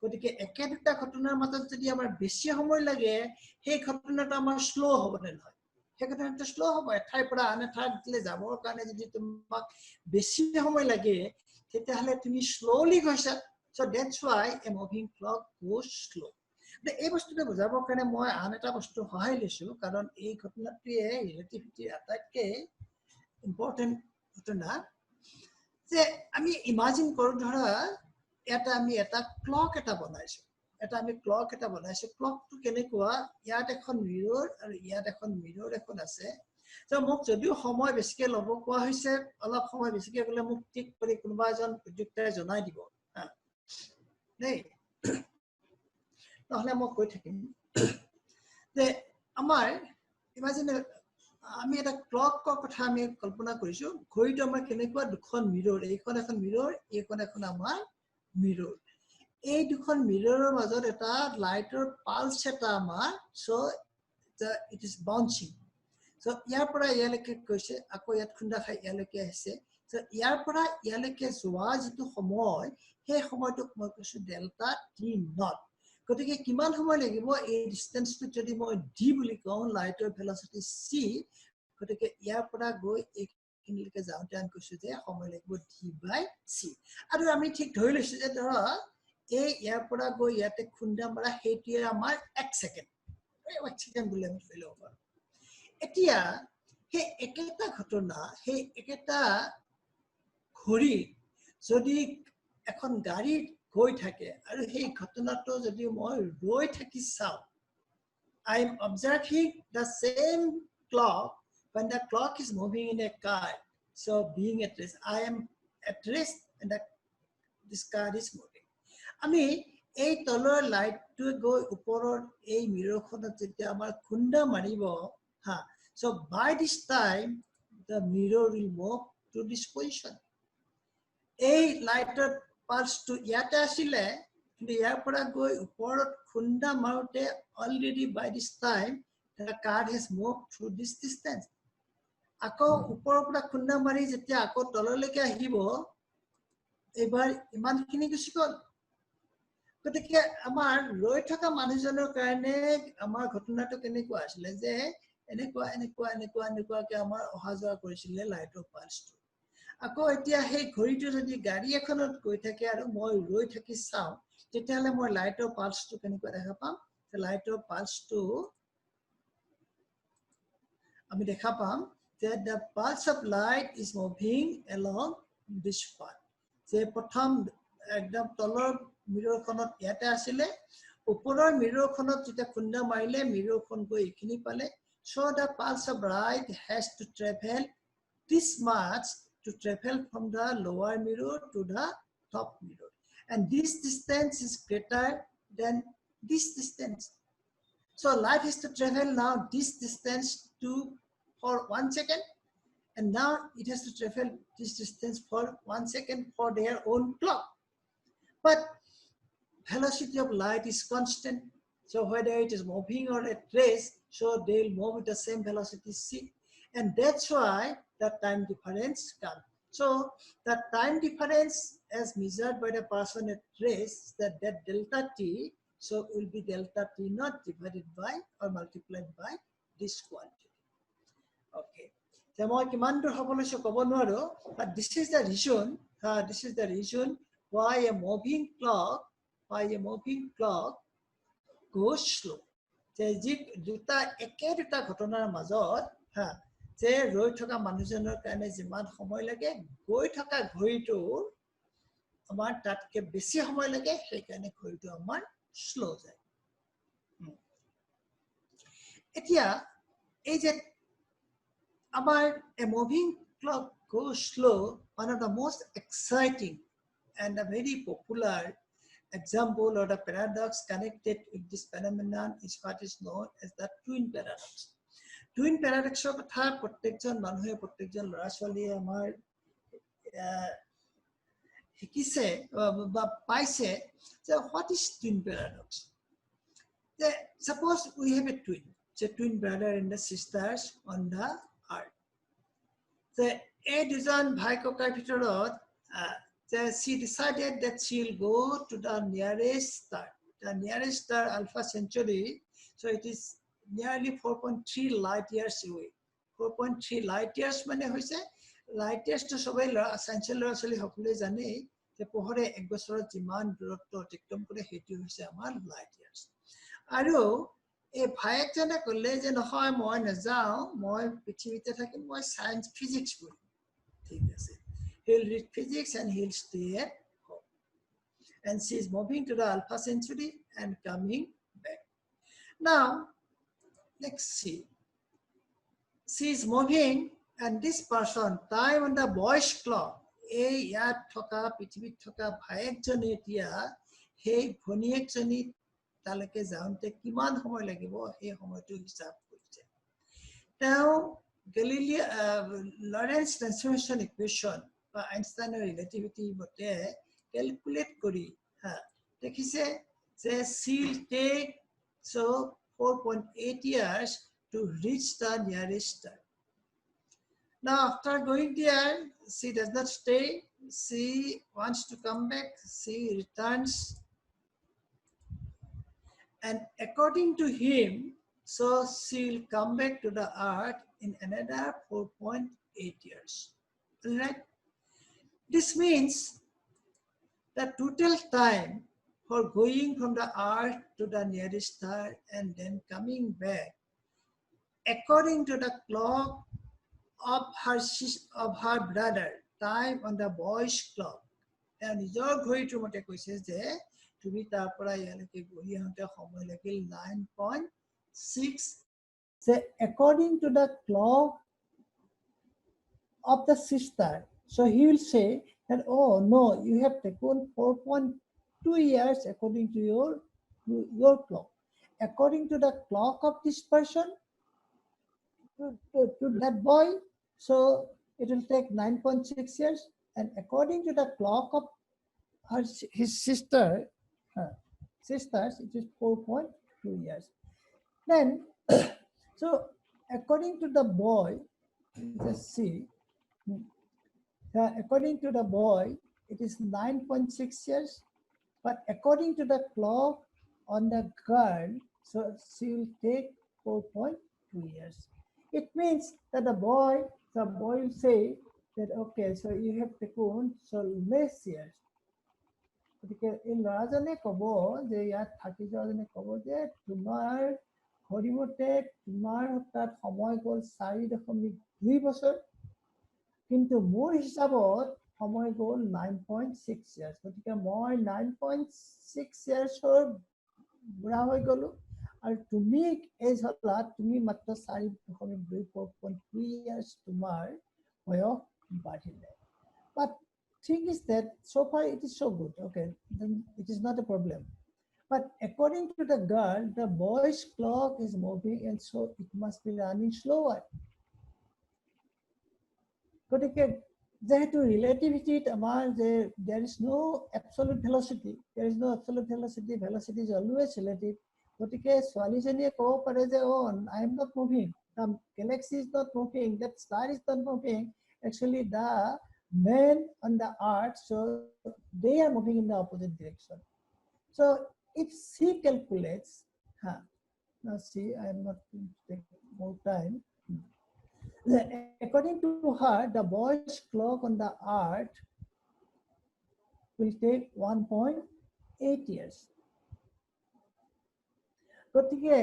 গতিকে একেদুটা ঘটনাৰ মাজত যদি আমাৰ বেছি সময় লাগে, সেই ঘটনাটো আমাৰ স্লো হ'ব নহয়। সেই ঘটনাটো স্লো হ'ব। এঠাইৰ পৰা আন এঠাইলৈ যাবৰ কাৰণে যদি তোমাক বেছি সময় লাগে, তেতিয়াহ'লে তুমি স্লোলি গৈছা। So that's why a moving clock goes slow. এই বস্তুটো বুজাবৰ কাৰণে মই আন এটা বস্তু সহায় লৈছো, কাৰণ এই ঘটনাটোৱে ৰিলেটিভিটিৰ আটাইতকৈ ইম্পৰ্টেণ্ট ঘটনা। যে আমি ইমাজিন কৰোঁ, ধৰা এটা আমি এটা ক্লক এটা বনাইছো, ক্লকটো কেনেকুৱা, ইয়াত এখন মিৰৰ আৰু ইয়াত এখন মিৰৰ এখন আছে। মোক যদিও সময় বেছিকে ল'ব কোৱা হৈছে, অলপ সময় বেছিকে গ'লে মোক ঠিক কৰি কোনোবা এজন উদ্যোক্তাই জনাই দিব দেই, নহ'লে মই কৈ থাকিম যে আমাৰ ইমাজিন আমি এটা ক্লকৰ কথা আমি কল্পনা কৰিছো। ঘড়ীটো আমাৰ কেনেকুৱা, দুখন মিৰৰ, এইখন এখন মিৰৰ, এইখন এখন আমাৰ মিৰৰ। এই দুখন মিৰৰৰ মাজত এটা লাইটৰ পালছ এটা আমাৰ, চ' ইট ইজ বাউন্সিং। চ' ইয়াৰ পৰা ইয়ালৈকে গৈছে, আকৌ ইয়াত খুন্দা খাই ইয়ালৈকে আহিছে। চ' ইয়াৰ পৰা ইয়ালৈকে যোৱা যিটো সময়, সেই সময়টোক মই কৈছো ডেল্টা টি নট। গতিকে কিমান সময় লাগিব এই ডিষ্টেন্সটো যদি মই ডি বুলি কওঁ, লাইটৰ ভেলচিটি চি, গতিকে ইয়াৰ পৰা গৈ এইখিনিলৈকে যাওঁতে আমি কৈছো যে সময় লাগিব ডি বাই চি। আৰু আমি ঠিক ধৰি লৈছো যে ধৰা এই ইয়াৰ পৰা গৈ ইয়াতে খুন্দা মাৰা সেইটোৱে আমাৰ 1 ছেকেণ্ড, 1 ছেকেণ্ড বুলি আমি ধৰি ল'ব পাৰোঁ। এতিয়া সেই একেটা ঘটনা, সেই একেটা ঘড়ী যদি এখন গাড়ীত গৈ থাকে আৰু সেই ঘটনাটো যদি মই ৰৈ থাকি চাওঁ, I am observing the same clock when the clock is moving in a car. So being at rest, I am at rest and this car is moving. আমি এই তলৰ লাইটটো গৈ ওপৰৰ এই মিৰৰখনত যেতিয়া আমাৰ খুন্দা মাৰিব, হা, so by this time the mirror will move to this position. এই লাইটৰ পালছটো ইয়াতে আছিলে, কিন্তু ইয়াৰ পৰা গৈ ওপৰত খুন্দা মাৰোতে already by this time the car has moved through this distance. আকৌ ওপৰৰ পৰা খুন্দা মাৰি যেতিয়া আকৌ তললৈকে আহিব, এবাৰ ইমানখিনি গুচি গ'ল। গতিকে আমাৰ ৰৈ থকা মানুহজনৰ কাৰণে আমাৰ ঘটনাটো কেনেকুৱা আছিলে, যে এনেকুৱাকে আমাৰ অহা যোৱা কৰিছিলে লাইটৰ পালছটো। আকৌ এতিয়া সেই ঘড়ীটো যদি গাড়ী এখনত গৈ থাকে আৰু মই ৰৈ থাকি চাওঁ, তেতিয়াহ'লে মই লাইটৰ পালছটো কেনেকুৱা দেখা পাম, লাইটৰ পালছটো আমি দেখা পাম যে the pulse of light is moving along this path. যে প্ৰথম একদম তলৰ মিৰৰখনত ইয়াতে আছিলে, ওপৰৰ মিৰৰখনত যেতিয়া খুন্দা মাৰিলে মিৰৰখন গৈ এইখিনি পালে। So the pulse of light has to travel this much to travel from the lower mirror to the top mirror, and this distance is greater than this distance. So light has to travel now this distance for 1 second, and now it has to travel this distance for 1 second for their own clock. But velocity of light is constant, so whether it is moving or at rest, so they will move with the same velocity c, and that's why the time difference comes. So the time difference as measured by the person at rest, that delta t, so will be delta t not divided by or multiplied by this quantity. Okay, so মই কিমান দূৰ হ'ব লৈছো ক'ব নোৱাৰো, but this is the reason why a moving clock goes slow. যে যি দুটা ঘটনাৰ মাজত, হা, যে ৰৈ থকা মানুহজনৰ কাৰণে যিমান সময় লাগে, গৈ থকা ঘড়ীটোৰ আমাৰ তাতকে বেছি সময় লাগে, সেইকাৰণে ঘড়ীটো আমাৰ শ্লো যায়। এতিয়া এই যে আমাৰ a moving clock goes slow, one of the most exciting and a very popular example or the paradox connected with this phenomenon is what is known as the twin paradox. Twin paradoxৰ কথা প্ৰত্যেকজন মানুহে, প্ৰত্যেকজন ল'ৰা ছোৱালীয়ে আমাৰ শিকিছে বা পাইছে যে what is twin paradox. Suppose we have a twin, a twin brother and the sisters on the earth. এই দুজন ভাই ককাৰ ভিতৰত she decided that she will go to the nearest star. The nearest star Alpha Centauri, so it is nearly 4.3 light years away. 4.3 light years মানে হৈছে light years to সবাই সায়েন্সৰ ল'ৰা ছোৱালী সকলোৱে জানে যে পোহৰে এক বছৰত যিমান দূৰত্ব অতিক্ৰম কৰে সেইটো হৈছে আমাৰ light years. আৰু এই ভাইকজনে ক'লে যে নহয় মই নাযাওঁ মই পৃথিৱীতে থাকিম মই সায়েন্স ফিজিক্স পঢ়িম ঠিক আছে he'll read physics and he'll stay at home and she is moving to the Alpha Centauri and coming back. Now let's see, she is moving and this person time on the boy's clock এই ইয়াত থকা পৃথিৱীত থকা ভাইকজনে এতিয়া সেই ভনীয়েকজনী তালৈকে যাওঁতে কিমান সময় লাগিব এই সময়টো হিচাপ কৰিছে তেওঁ গেলিলিও লৰেন্স ট্ৰান্সফৰমেশন ইকুৱেশ্যন বা আইনষ্টাইনৰ ৰিলেটিভিটি মতে ক্যালকুলেট কৰি দেখিছে যে she'll take so 4.8 years to reach the nearest star. Now after going there she does not stay, she wants to come back, she returns. And according to him, so she will come back to the earth in another 4.8 years. Right? This means the total time for going from the earth to the nearest star and then coming back, according to the clock of her brother, time on the boy's clock. And নিজৰ ঘড়ীটোৰ মতে কৈছে যে তুমি তাৰ পৰা ইয়ালৈকে গৈ আহোঁতে সময় লাগিল 9.6. So according to the clock of the sister, so he will say that oh no, you have taken 4.2 years according to your clock. According to the clock of this person, to that boy, so it will take 9.6 years, and according to the clock of his sisters, it is 4.2 years. Then, so according to the boy, let's see, according to the boy, it is 9.6 years, but according to the clock on the girl, so she will take 4.2 years. It means that the boy will say that okay, so you have taken so less years. গতিকে এই ল'ৰাজনে ক'ব যে ইয়াত থাকি যোৱাজনে ক'ব যে তোমাৰ ঘড়ীমতে তোমাৰ তাত সময় গ'ল 4.2 বছৰ কিন্তু মোৰ হিচাপত সময় গ'ল 9.6 years. গতিকে মই 9.6 yearsৰ বুঢ়া হৈ গ'লো আৰু তুমি এজ হ'লা তুমি মাত্ৰ 4.2 years তোমাৰ বয়স বাঢ়িলে. But thing is that so far it is so good, okay, then it is not a problem. But according to the girl, the boy's clock is moving and so it must be running slower. গতিকে যেহেতু ৰিলেটিভিটিত আমাৰ যে there is no absolute velocity, velocity is always relative. গতিকে ছোৱালীজনীয়ে ক'ব পাৰে যে oh I am not moving, the galaxy is not moving, that star is not moving, actually the men on the earth, so they are moving in the opposite direction. So if she calculates, now see, I am not going to take more time. According to her, the boy's clock on the earth will take 1.8 years. গতিকে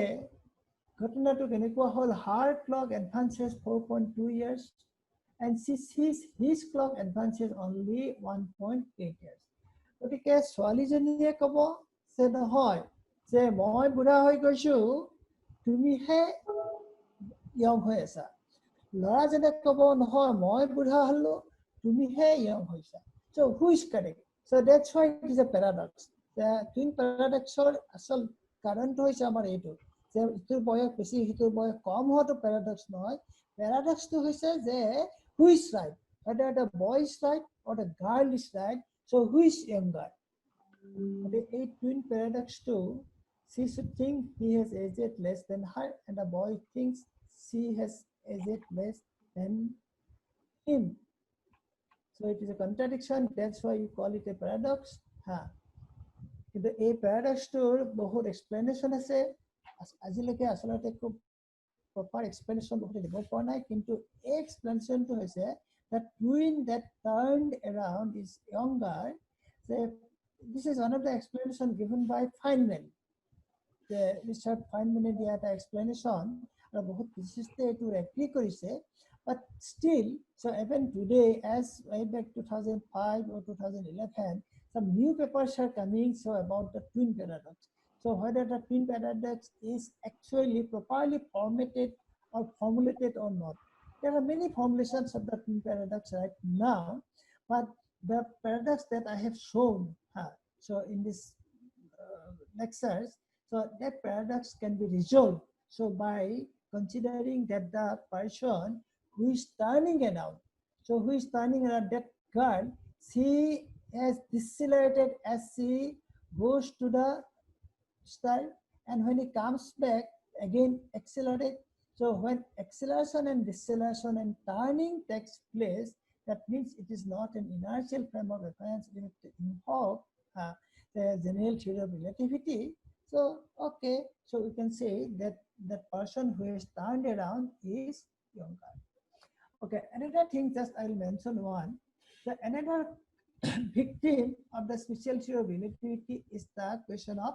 ঘটনাটো কেনেকুৱা হ'ল, her clock advances 4.2 years and she sees his clock advances only 1.8 years. গতিকে ছোৱালীজনীয়ে ক'ব যে নহয় যে মই বুঢ়া হৈ গৈছো তুমিহে ইয়ং হৈ আছা, ল'ৰাজনে ক'ব নহয় মই বুঢ়া হ'লো তুমিহে ইয়ং হৈছা. So who is correct? So that's why it is a paradox. The twin paradoxৰ আচল কাৰণটো হৈছে আমাৰ এইটো যে ইটোৰ বয়স বেছি সিটোৰ বয়স কম হোৱাটো paradox নহয়. Paradox to হৈছে যে who is right, whether the boy is right or the girl is right, So who is younger? Okay, a twin paradox 2, she should think he has AZ less than her, and a boy thinks she has AZ less than him. So it is a contradiction, that's why you call it a paradox. কিন্তু এই প্যাৰাডক্সটোৰ বহুত explanation আছে আজিলৈকে আচলতে খুব proper explanation বহুত দিব পৰা নাই কিন্তু এই এক্সপ্লেনেশ্যনটো হৈছে that twin that turned around is younger. This is one of the explanation given by Feynman. The Richard Feynman দিয়া এটা explanation আৰু বহুত বিশিষ্ট এইটো এগ্ৰি কৰিছে but still so even today as way back 2005 or 2011 some new papers are coming so about the twin paradox. So whether the twin paradox is actually properly formatted or formulated or not. There are many formulations of the twin paradox right now, but the paradox that I have shown so in this lectures, so that paradox can be resolved. So by considering that the person who is turning around, so who is turning around that girl, she has decelerated as she goes to the start, and when he comes back again accelerate. So when acceleration and deceleration and turning takes place, that means it is not an inertial frame of reference. We have to involve the general theory of relativity. So okay, so we can say that the person who is turned around is younger. Okay, another thing just I'll mention one. Another victim of the special theory of relativity is the question of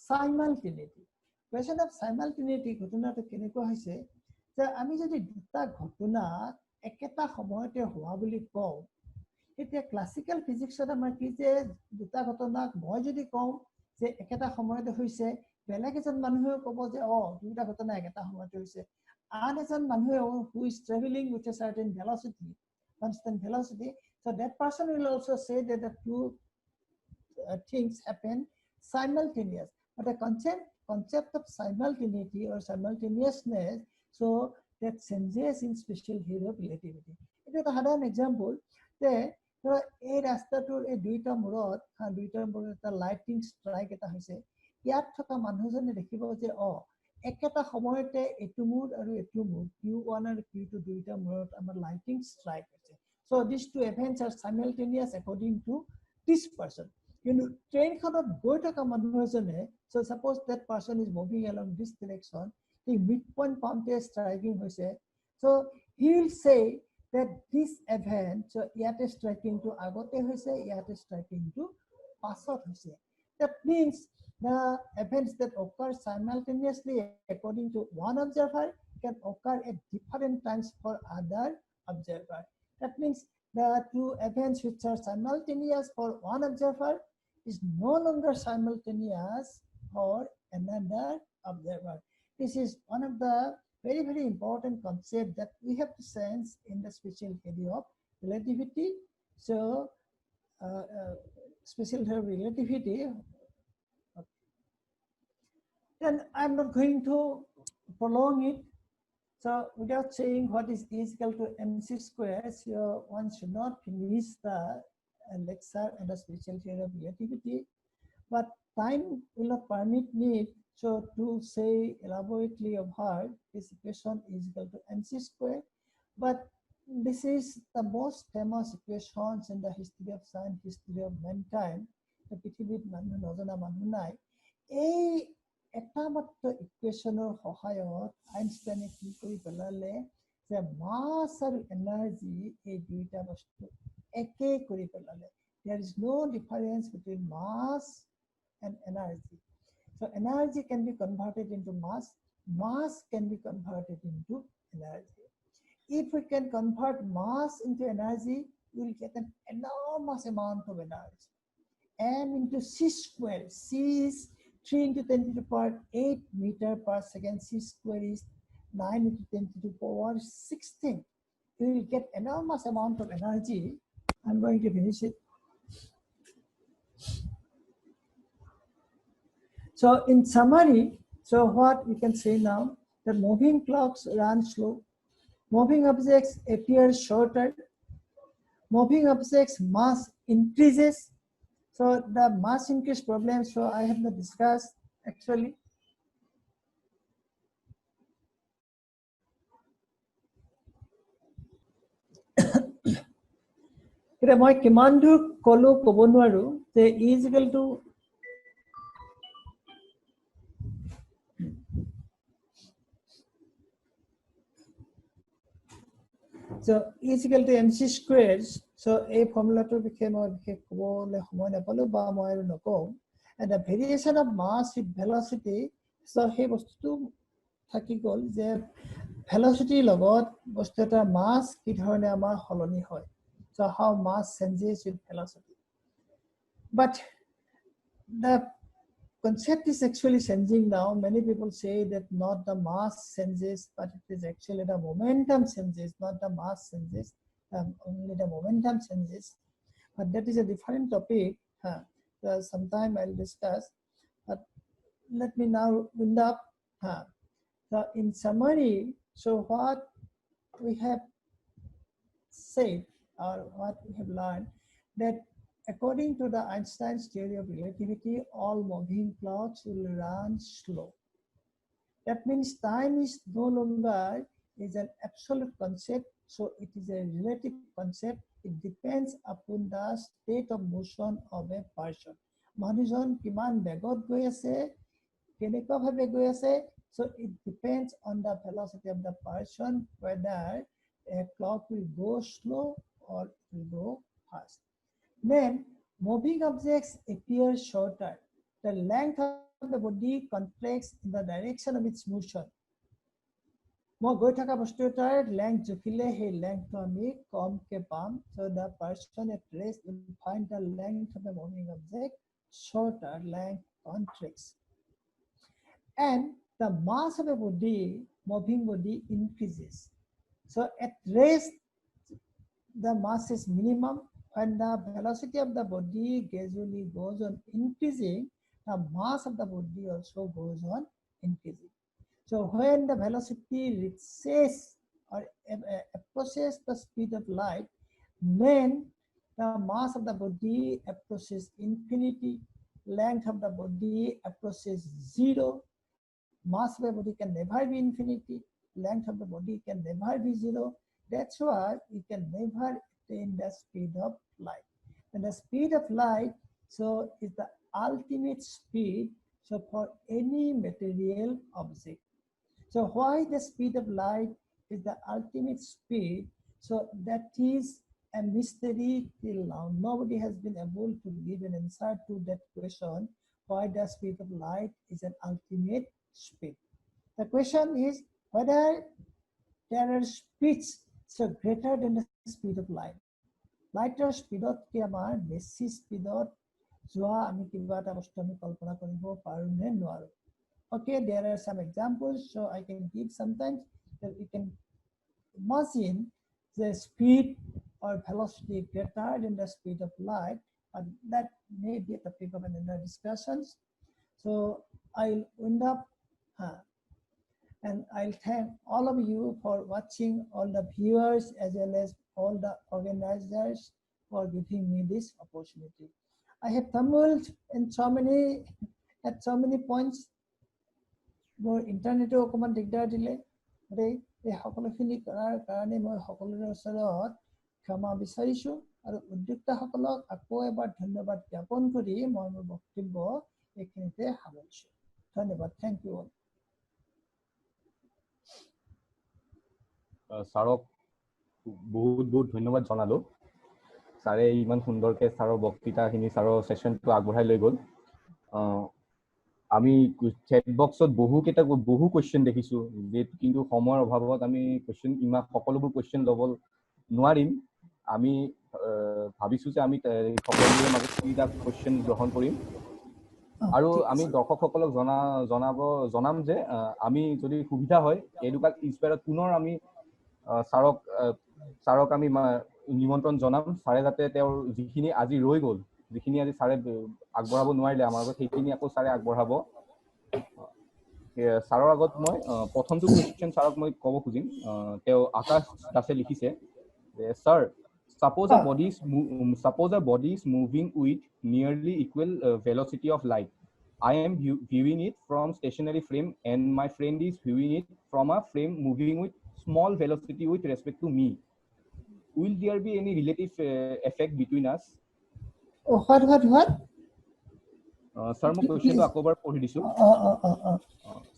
simultaneity. Question of simultaneity ঘটনাটো কেনেকুৱা হৈছে যে আমি যদি দুটা ঘটনা একেটা সময়তে হোৱা বুলি কওঁ এতিয়া ক্লাসিক্যাল ফিজিক্সত আমাৰ কি যে দুটা ঘটনা মই যদি কওঁ যে একেটা সময়তে হৈছে বেলেগ এজন মানুহে ক'ব যে দুটা ঘটনা একেটা সময়তে হৈছে আন এজন মানুহে who is traveling with a certain velocity, constant velocity, so that person will also say that the two things happen simultaneous. But the concept of simultaneity or simultaneousness, so that changes in special theory of relativity. It is a hard example. এই ৰাস্তাটোৰ এই দুইটা মূৰত এটা lighting strike এটা হৈছে ইয়াত থকা মানুহজনে দেখিব যে একেটা সময়তে এটু মূৰ আৰু এটু মূৰ Q1 আৰু Q2 দুইটা মূৰত আমাৰ লাইটিং ষ্ট্ৰাইক হৈছে so these two events are simultaneous according to this person. কিন্তু ট্ৰেইনখনত গৈ থকা মানুহজনে so suppose that person is moving along this direction the midpoint পাওঁতে striking হৈছে so he will say that this event so ইয়াতে striking to আগতে হৈছে ইয়াতে striking to পাছত হৈছে. That means the events that occur simultaneously according to one observer can occur at different times for other observer. That means the two events which are simultaneous for one observer is no longer simultaneous for another observer. This is one of the very, very important concept that we have to sense in the special theory of relativity. So special theory of relativity. Then I'm not going to prolong it. So without saying what is E is equal to mc square, so one should not finish the lecture and the special theory of relativity. But time will not permit me so to say elaborately about this equation is equal to mc square. But this is the most famous equations in the history of science, history of mankind. The পৃথিৱীত মানুহ নজনা মানুহ নাই এই এটা মাত্ৰ ইকুৱেশ্যনৰ সহায়ত আইনষ্টাইনে কি কৰি পেলালে যে মাছ আৰু এনাৰ্জি এই দুইটা বস্তু একে কৰি পেলালে. There is no difference between mass and energy. So energy can be converted into mass, mass can be converted into energy. If we can convert mass into energy, we will get an enormous amount of energy. M into c square, c is 3 into 10 to the power 8 meter per second, c square is 9 into 10 to the power 16. You will get enormous amount of energy. I'm going to finish it. So in summary, so what we can say now, that moving clocks run slow, moving objects appear shorter, moving objects mass increases. So the mass increase problem, so I have not discussed actually. মই কিমান দূৰ কলো ক'ব নোৱাৰো যে E is equal to so E is equal to mc squares. So a formula to became or and the variation of mass with velocity. So he was to থাকিকল যে velocity লগত বস্তু এটা mass কি ধৰণে আমাৰ হলনি হয়. So how mass changes with velocity. But the concept is actually changing now. Many people say that not the mass changes, but it is actually the momentum changes, not the mass changes, only the momentum changes. But that is a different topic. Sometime I'll discuss. But let me now wind up. So in summary, so what we have said or what we have learned, that according to the Einstein's theory of relativity, all moving clocks will run slow. That means time is no longer is an absolute concept, so it is a relative concept. It depends upon the state of motion of a person. Manujon kiman begot goi ase, keneka bhabe goi ase, so it depends on the velocity of the person whether a clock will go slow or will go fast. Then moving objects appear shorter. The length of the body contracts in the direction of its motion. মই গৈ থকা বস্তু এটাৰ length জুখিলে সেই length আমি কমকে পাম. So the person at rest will find the length of the moving object shorter, length contracts. And the mass of a body, moving body, increases. So at rest, the mass is minimum. When the velocity of the body gradually goes on increasing, the mass of the body also goes on increasing. So when the velocity reaches or approaches the speed of light, then the mass of the body approaches infinity, length of the body approaches zero. Mass of the body can never be infinity, length of the body can never be zero. That's why we can never attain the speed of light. And the speed of light, so is the ultimate speed, so for any material object. So why the speed of light is the ultimate speed? So that is a mystery till now. Nobody has been able to give an answer to that question, why the speed of light is an ultimate speed. The question is whether there are speeds so greater than the speed of light. Lighter speed ke amar besi speed joa ami kiba eta bostu ami kalpona koribo paru ne noaru. Okay, there are some examples, so I can give sometimes that we can imagine the speed or velocity greater than the speed of light, but that may be a topic of another discussions. So I'll end up and I'll thank all of you for watching, all the viewers as well as all the organizers for giving me this opportunity. I have tumbled in at so many points. More internet অকমান দিগদাৰ দিলে এই সকলোখিনি কৰাৰ কাৰণে মই সকলোৰে ওচৰত ক্ষমা বিচাৰিছো আৰু উদ্যোক্তাসকলক আকৌ এবাৰ ধন্যবাদ জ্ঞাপন কৰি মই মোৰ বক্তব্য এইখিনিতে সামৰিছো. ধন্যবাদ. Thank you all. ছাৰক বহুত বহুত ধন্যবাদ জনালো. ছাৰে ইমান সুন্দৰকে ছাৰৰ বক্তৃতাখিনি ছাৰৰ সেশনটো আগবঢ়াই লৈ গ'ল. আমি চেট বক্সত বহু কোৱেশ্চন দেখিছো, কিন্তু সময়ৰ অভাৱত আমি কোৱেশ্চন ইমান সকলোবোৰ কোৱেশ্চন ল'ব নোৱাৰিম. আমি ভাবিছো যে আমি সকলোৰে মাজত 3টা কোৱেশ্চন গ্ৰহণ কৰিম আৰু আমি দৰ্শকসকলক জনাম যে আমি যদি সুবিধা হয় এডুকাল ইনস্পায়াৰত পুনৰ আমি ছাৰক আমি নিমন্ত্ৰণ জনাম. ছাৰে যাতে তেওঁৰ যিখিনি আজি ৰৈ গ'ল, যিখিনি আজি ছাৰে আগবঢ়াব নোৱাৰিলে আমাৰ আগত, সেইখিনি আকৌ ছাৰে আগবঢ়াব. ছাৰৰ আগত মই প্ৰথমটো কুৱেশ্যন ছাৰক মই ক'ব খুজিম. তেওঁ আকাশ দাসে লিখিছে যে sir Suppose a body is moving with nearly equal velocity of light. I am viewing it from stationary frame, and my friend is viewing it from a frame moving with small velocity with respect to me. Will there be any relative effect between us? Oh, what? Sir, my question to Akobar pohi disu.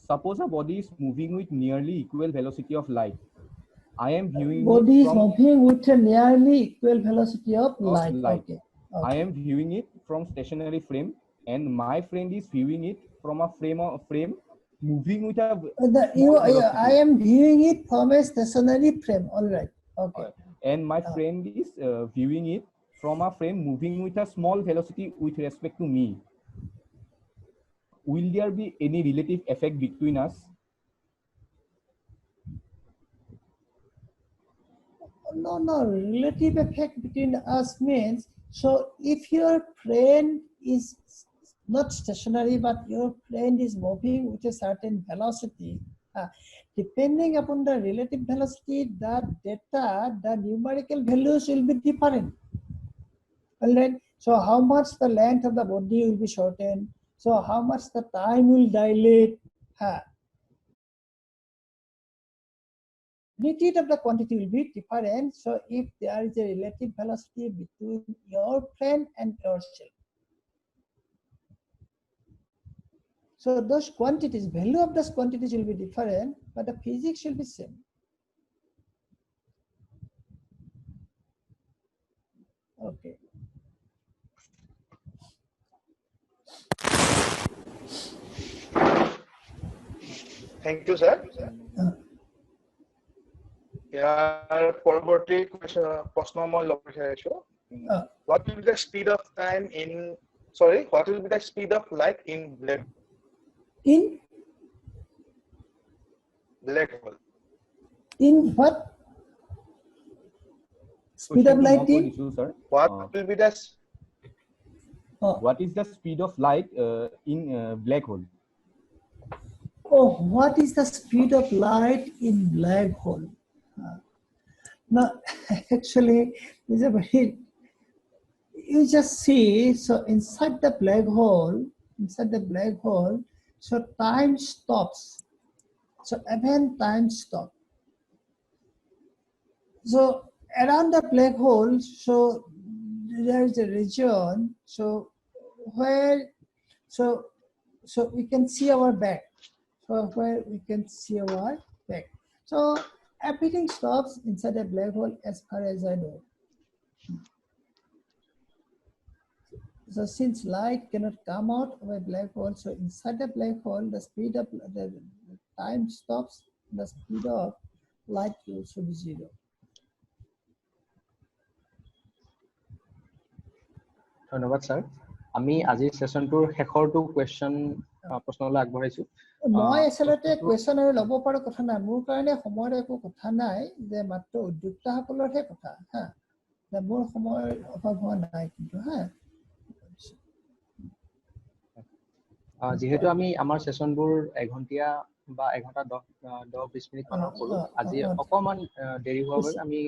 Suppose a body is moving with nearly equal velocity of light. I am viewing body it is moving with a nearly equal velocity of light. Okay. I am viewing it from stationary frame, and my friend is viewing it from a frame moving with a I am viewing it from a stationary frame. All right. Okay. And my friend is viewing it from a frame moving with a small velocity with respect to me. Will there be any relative effect between us? No. Relative effect between us means, so if your friend is not stationary, but your friend is moving with a certain velocity, depending upon the relative velocity, the numerical values will be different. All right. So how much the length of the body will be shortened. So how much the time will dilate. Magnitude of the quantity will be different. So if there is a relative velocity between your friend and yourself, so those quantities, value of those quantities will be different, but the physics will be same. Okay. Thank you, sir. পৰৱৰ্তী প্ৰশ্ন মই ল'ব বিচাৰিছো। What will be the speed of time in what will be the speed of light in black hole? In what? Speed of light in? What will be the what is the speed of light in black hole? Oh, what is the speed of light in black hole? Now, actually, it's a very, you just see, so inside the black hole, so time stops. So event time stops. So around the black hole, so there is a region, so where, so we can see our back. So where we can see our back. So everything stops inside a black hole as far as I know. So since light cannot come out of a black hole, so inside the black hole, the speed of the time stops, the speed of light will also be 0. ধন্যবাদ sir. আমি আজিৰ সেশনটোৰ শেষৰটো প্ৰশ্নলৈ আগবঢ়াইছো। মই আচলতে question আৰু ল'ব পাৰো কথা নাই, মোৰ কাৰণে সময়ৰ একো কথা নাই, যে মাত্ৰ উদ্যোক্তাসকলৰহে কথা। মোৰ সময়ৰ অভাৱ হোৱা নাই কিন্তু। যিহেতু আমি আমাৰ সেশনবোৰ 1 ঘণ্টা বা 1 ঘণ্টা 10-20 মিনিট মানৰ কৰো, আজি অকমান দেৰি হোৱাৰ বাবে আমি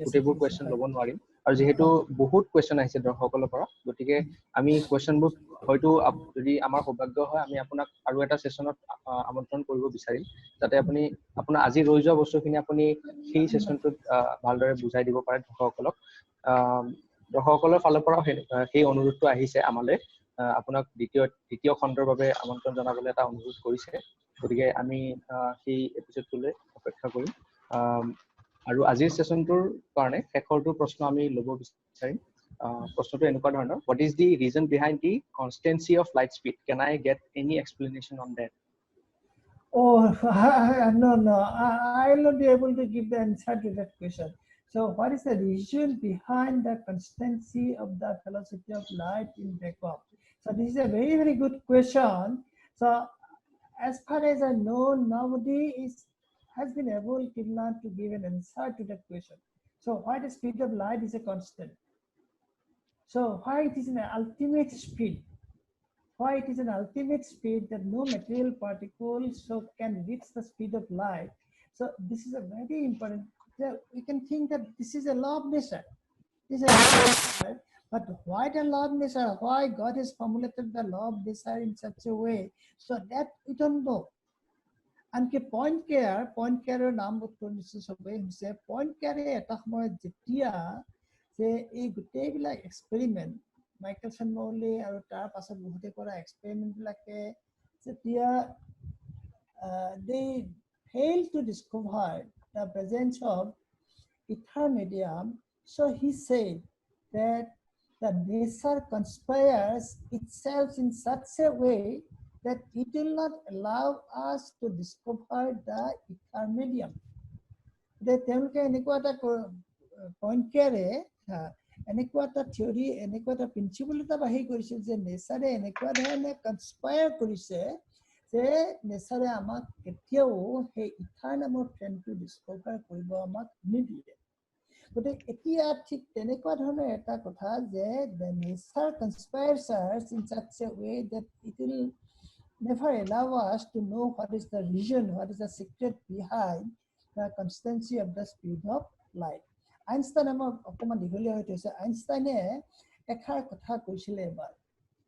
গোটেইবোৰ কোৱেশ্যন ল'ব নোৱাৰিম। আৰু যেহেতু বহুত কোৱেশ্যন আহিছে দৰ্শকসকলৰ পৰা, গতিকে আমি কোৱেশ্যনবোৰ হয়তো যদি আমাৰ সৌভাগ্য হয় আমি আপোনাক আৰু এটা সেশনত আমন্ত্ৰণ কৰিব বিচাৰিম, যাতে আপোনাৰ আজি ৰৈ যোৱা বস্তুখিনি আপুনি সেই সেশনটোত ভালদৰে বুজাই দিব পাৰে দৰ্শকসকলক। দৰ্শকসকলৰ ফালৰ পৰা সেই অনুৰোধটো আহিছে আমালৈ, আপোনাক দ্বিতীয় খণ্ডৰ বাবে আমন্ত্ৰণ জনাবলৈ এটা অনুৰোধ কৰিছে। গতিকে আমি সেই এপিছডটোলৈ অপেক্ষা কৰিম। আৰু আজিৰ সেশনটোৰ কাৰণে শেষৰটো প্ৰশ্ন আমি ল'ব বিচাৰিম। প্ৰশ্নটো এনেকুৱা ধৰণৰ: What is the reason behind the constancy of light speed? Can I get any explanation on that? Oh, no. I will not be able to give the answer to that question. So what is the reason behind the constancy of the velocity of light in vacuum? So this is a very, very good question. So as far as I know, nobody has been able till now to give an answer to that question. So why the speed of light is a constant? So why it is an ultimate speed? Why it is an ultimate speed that no material particle can reach the speed of light? So this is a very important. We can think that this is a law of nature. This is but why the law of nature? Why God has formulated the law of nature in such a way so that we don't know? And point care naam uttonisu sobe hise point care eta samoy jetia je ei gutei bilak experiment Michelson Morley aru tar pasot bohote kora experiment bilake jetia they failed to discover the presence of ether medium. So he said that the nature conspires itself in such a way that it will not allow us to discover the ether medium. The point care এনেকুৱা theory এনেকুৱা principle এটা বাহি কৰিছিল যে নেচাৰে এনেকুৱা ধৰণে conspire কৰিছে যে নেচাৰে আমাক কেতিয়াও সেই ইথাৰ নামৰ ট্ৰেণ্ডটো ডিস্কভাৰ কৰিব আমাক নিদিয়ে গতে এতিয়া ঠিক তেনেকুৱা ধৰণৰ এটা কথা যে the nature conspires us in such a way that it will never allow us to know what is the reason, what is the secret behind the constancy of the speed of light. Einstein amar okoman digholiya hoite ase Einstein e ekhar kotha koisile ebar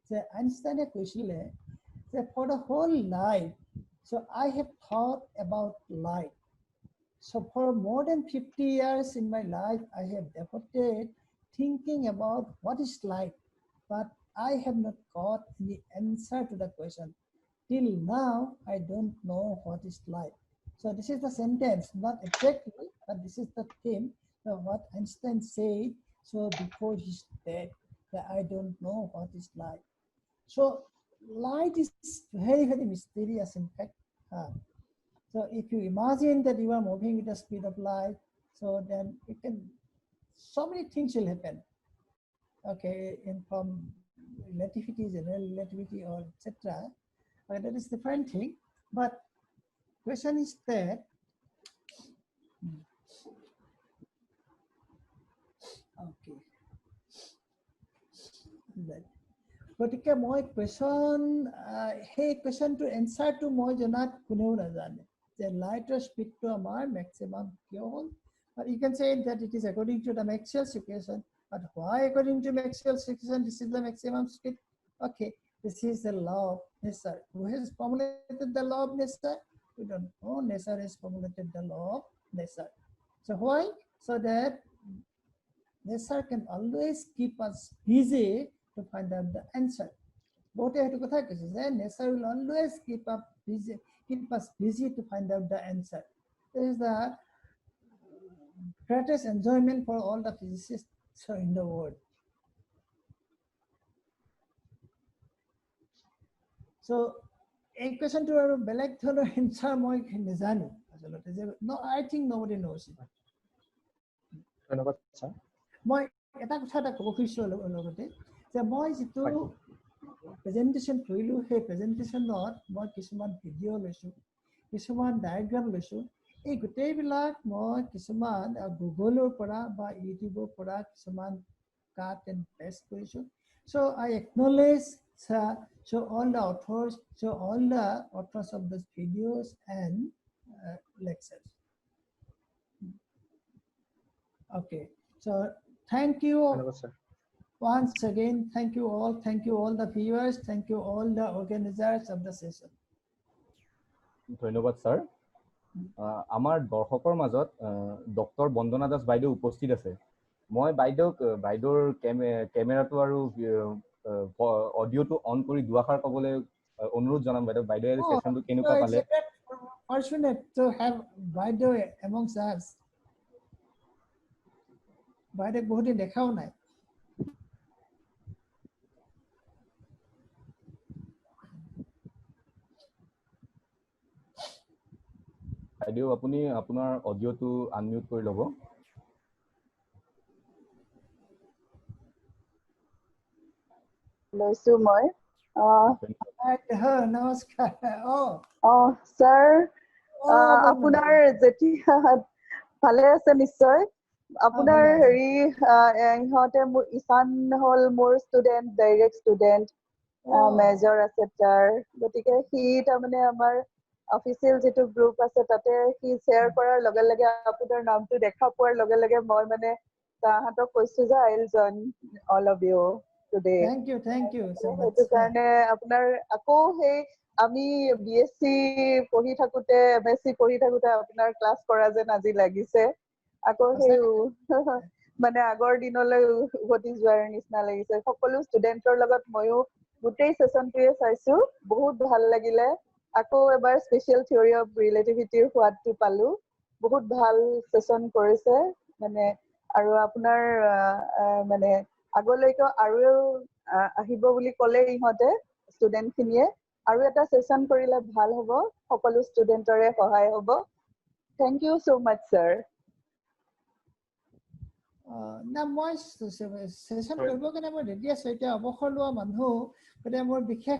je Einstein e koisile je for the whole life so I have thought about light. So for more than 50 years in my life I have devoted thinking about what is light, but I have not got the answer to the question. Till now I don't know what is light. So this is the sentence, not exactly, but this is the theme of what Einstein said. So before he's dead, that I don't know what is light. So light is very, very mysterious in fact. So if you imagine that you are moving with the speed of light, so then it can, so many things will happen. Okay, in from relativity, general relativity, or etc. That is different thing. But question is that okay. গতিকে মই question hey question to answer to মই জনাত কোনেও নাজানে যে লাইটৰ স্পীডটো আমাৰ maximum কিয় হ'ল but you can say that it is according to the Maxwell's equation. But why according to Maxwell's equation this is the maximum speed? Okay, this is the law of nature. Who has formulated the law of nature? We don't know. Nature has formulated the law of nature. So why? So that nature can always keep us busy to find out the answer. Both have to say that nature will always keep us busy to find out the answer. This is the greatest enjoyment for all the physicists in the world. So, a question to our beleg thoro answer moi nizanu asolote je no I think nobody knows it. ধন্যবাদ sir মই এটা কথা এটা কব খুজিছো লগতে যে মই যেটো প্ৰেজেন্টেশন কৰিলো সেই প্ৰেজেন্টেশনত মই কিছুমান ভিডিও লৈছো কিছুমান ডায়াগ্ৰাম লৈছো এই গোটেই বিলাক মই কিছুমান গুগলৰ পৰা বা ইউটিউবৰ পৰা কিছুমান কাট এণ্ড পেষ্ট কৰিছো so I acknowledge so all the authors of these videos and lectures. Okay, so thank you once again. Thank you all the viewers. Thank you all the organizers of the session. ধন্যবাদ sir আমার দৰ্শকৰ মাজত doctor বন্দনা দাস বাইদেউ উপস্থিত আছে মই বাইদেউৰ কেমেৰাটো আৰু অডিওটো অন কৰি দুআষাৰ ক'বলৈ অনুৰোধ জনাম বাইদেউ এই সেশনটো কেনেকুৱা পালে Fortunate to have বাইদেউ amongst us. বাইদেউ বহুত দিন দেখাও নাই বাইদেউ আপুনি আপোনাৰ অডিওটো আনমিউট কৰি ল'ব লৈছো মই নমস্কাৰ স্যাৰ আপোনাৰ যেতিয়া ভালে আছে নিশ্চয় আপোনাৰ হেৰি ইহঁতে মোৰ ইছান হল মোৰ ষ্টুডেণ্ট ডাইৰেক্ট ষ্টুডেণ্ট মেজৰ আছে তাৰ গতিকে সি তাৰমানে আমাৰ অফিচিয়েল যেটো গ্ৰুপ আছে তাতে সি শ্বেয়াৰ কৰাৰ লগে লগে আপোনাৰ নামটো দেখা পোৱাৰ লগে লগে মই মানে তাহাঁতক কৈছো যে I will join all of you today. Thank you so much. সেইটো কাৰণে আপোনাৰ আকৌ সেই আমি BSc পঢ়ি থাকোতে MSc পঢ়ি থাকোতে আপোনাৰ ক্লাছ কৰা যেন আজি লাগিছে। আকৌ সেই মানে আগৰ দিনলৈ উভতি যোৱাৰ নিচিনা লাগিছে। সকলো ষ্টুডেণ্টৰ লগত ময়ো গোটেই সেশনটোৱে চাইছো, বহুত ভাল লাগিলে। আকৌ এবাৰ স্পেচিয়েল থিয়ৰী অফ ৰিলেটিভিটিৰ সোৱাদটো পালো। বহুত ভাল সেশন কৰিছে মানে, আৰু আপোনাৰ মানে আগলৈকে আৰু আহিব বুলি ক'লে ইহঁতে ষ্টুডেণ্ট খিনিয়ে, আৰু এটা সেশন কৰিলে ভাল হ'ব, সকলো ষ্টুডেণ্টৰে সহায় হ'ব। Thank you so much, sir. না মই সেশন কৰিব কাৰণে মই ৰেডি আছো। এতিয়া অৱসৰ লোৱা মানুহ, গতিকে মোৰ বিশেষ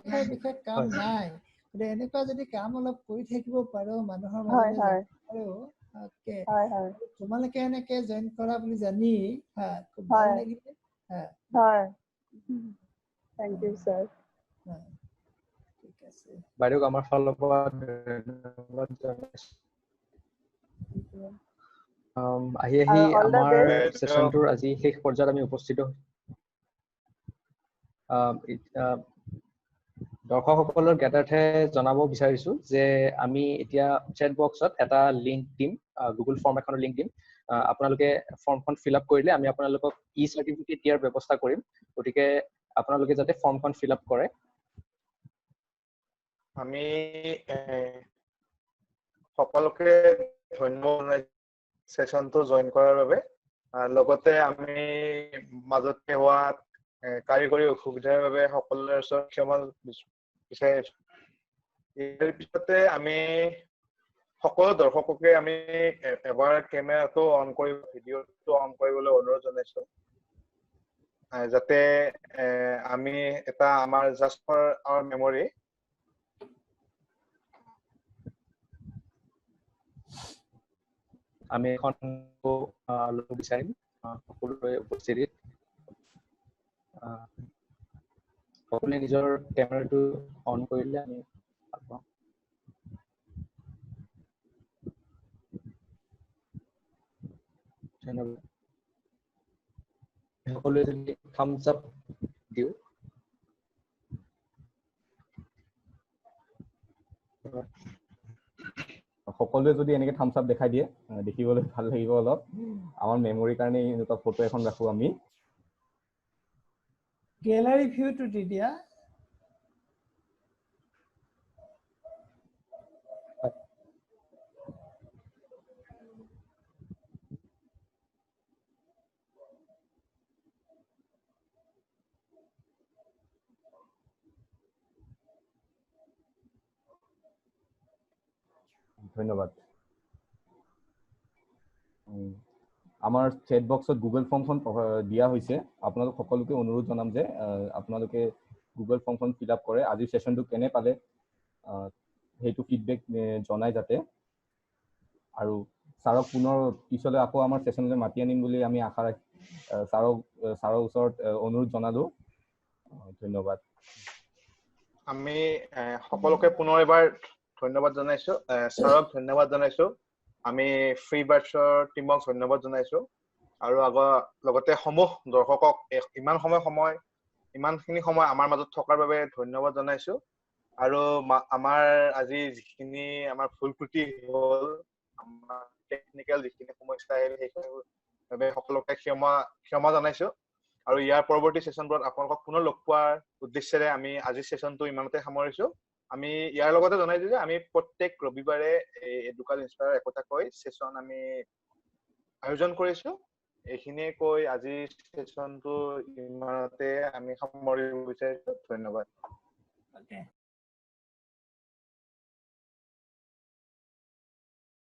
কাম নাই। গতিকে এনেকুৱা যদি কাম অলপ কৰি থাকিব পাৰো মানুহৰ মাজতে আৰু তোমালোকে এনেকে জইন কৰা বুলি জানি খুব ভাল লাগিলে। হয়, থেংক ইউ ছাৰ। ঠিক আছে বাইদেউ, আমাৰ ফালৰ পৰা ধন্যবাদ জনাইছো। আহি আমাৰ সেশনটোৰ আজি শেষ পৰ্যায়ত আমি উপস্থিত দৰ্শকসকলৰ জ্ঞাতাৰ্থে জনাব বিচাৰিছো যে আমি এতিয়া চেট বক্সত এটা লিংক দিম, গুগল ফৰ্ম এখনৰ লিংক দিম। আপোনালোকে ফৰ্মখন ফিল আপ কৰিলে আমি আপোনালোকক ই-চাৰ্টিফিকেট দিয়াৰ ব্যৱস্থা কৰিম। গতিকে আপোনালোকে যাতে ফৰ্মখন ফিল আপ কৰে। আমি সকলোকে ধন্যবাদ সেশনটো জইন কৰাৰ বাবে। লগতে আমি মাজতে হোৱা কাৰিকৰী অসুবিধাৰ বাবে সকলোৰে ওচৰত ক্ষমা বিচাৰি আছো। ইয়াৰ পিছতে আমি সকলো দৰ্শককে আমি এবাৰ কেমেৰাটো অন কৰি ভিডিঅ'টো অন কৰিবলৈ অনুৰোধ জনাইছো, যাতে আমি এটা আমাৰ জাষ্ট ফৰ আৱাৰ মেমৰি আমি এখন ল'ব বিচাৰিম সকলোৰে উপস্থিতিত। সকলোৱে নিজৰ কেমেৰাটো অন কৰিলে আমি ভাল পাম। ধন্যবাদ। সকলোৱে যদি থাম্বছ আপ দিওঁ। সকলোৱে যদি এনেকে থাম্বছ আপ দেখাই দিয়ে দেখিবলৈ ভাল লাগিব অলপ। আমাৰ মেমৰিৰ কাৰণে এনেকুৱা ফটো এখন ৰাখো আমি। গেলাৰী ভিউটো দি দিয়া। ধন্যবাদ। আমাৰ চেট বক্সত গুগল ফৰ্মখন দিয়া হৈছে। আপোনালোক সকলোকে অনুৰোধ জনাম যে আপোনালোকে গুগল ফৰ্মখন ফিল আপ কৰে। আজিৰ সেশনটো কেনে পালে সেইটো ফিডবেক জনাই যাতে। আৰু ছাৰক পুনৰ পিছলৈ আকৌ আমাৰ সেশনলৈ মাতি আনিম বুলি আমি আশা ৰাখি ছাৰৰ ওচৰত অনুৰোধ জনালো। ধন্যবাদ। আমি সকলোকে পুনৰ এবাৰ ধন্যবাদ জনাইছো। ছাৰক ধন্যবাদ জনাইছো। আমি ফ্ৰী বাৰ্ডছৰ টিমক ধন্যবাদ জনাইছো। আৰু লগতে সমূহ দৰ্শকক ইমানখিনি সময় আমাৰ মাজত থকাৰ বাবে ধন্যবাদ জনাইছো। আৰু আমাৰ আজি যিখিনি আমাৰ ভুল ত্ৰুটি হ'ল, আমাৰ টেকনিকেল যিখিনি সমস্যা আহিল, সেইখিনিৰ বাবে সকলোকে ক্ষমা জনাইছো। আৰু ইয়াৰ পৰৱৰ্তী সেশনবোৰত আপোনালোকক পুনৰ লগ পোৱাৰ উদ্দেশ্যেৰে আমি আজিৰ সেশনটো ইমানতে সামৰিছো। আমি ইয়াৰ লগতে জনাইছো যে আমি প্ৰত্যেক ৰবিবাৰে এডুকাল ইনস্পায়াৰ একোটাকৈ সেশন আমি আয়োজন কৰিছো। এইখিনিয়ে কৈ আজিৰ সেশনটো ইমানতে আমি সামৰিব বিচাৰিছো। ধন্যবাদ।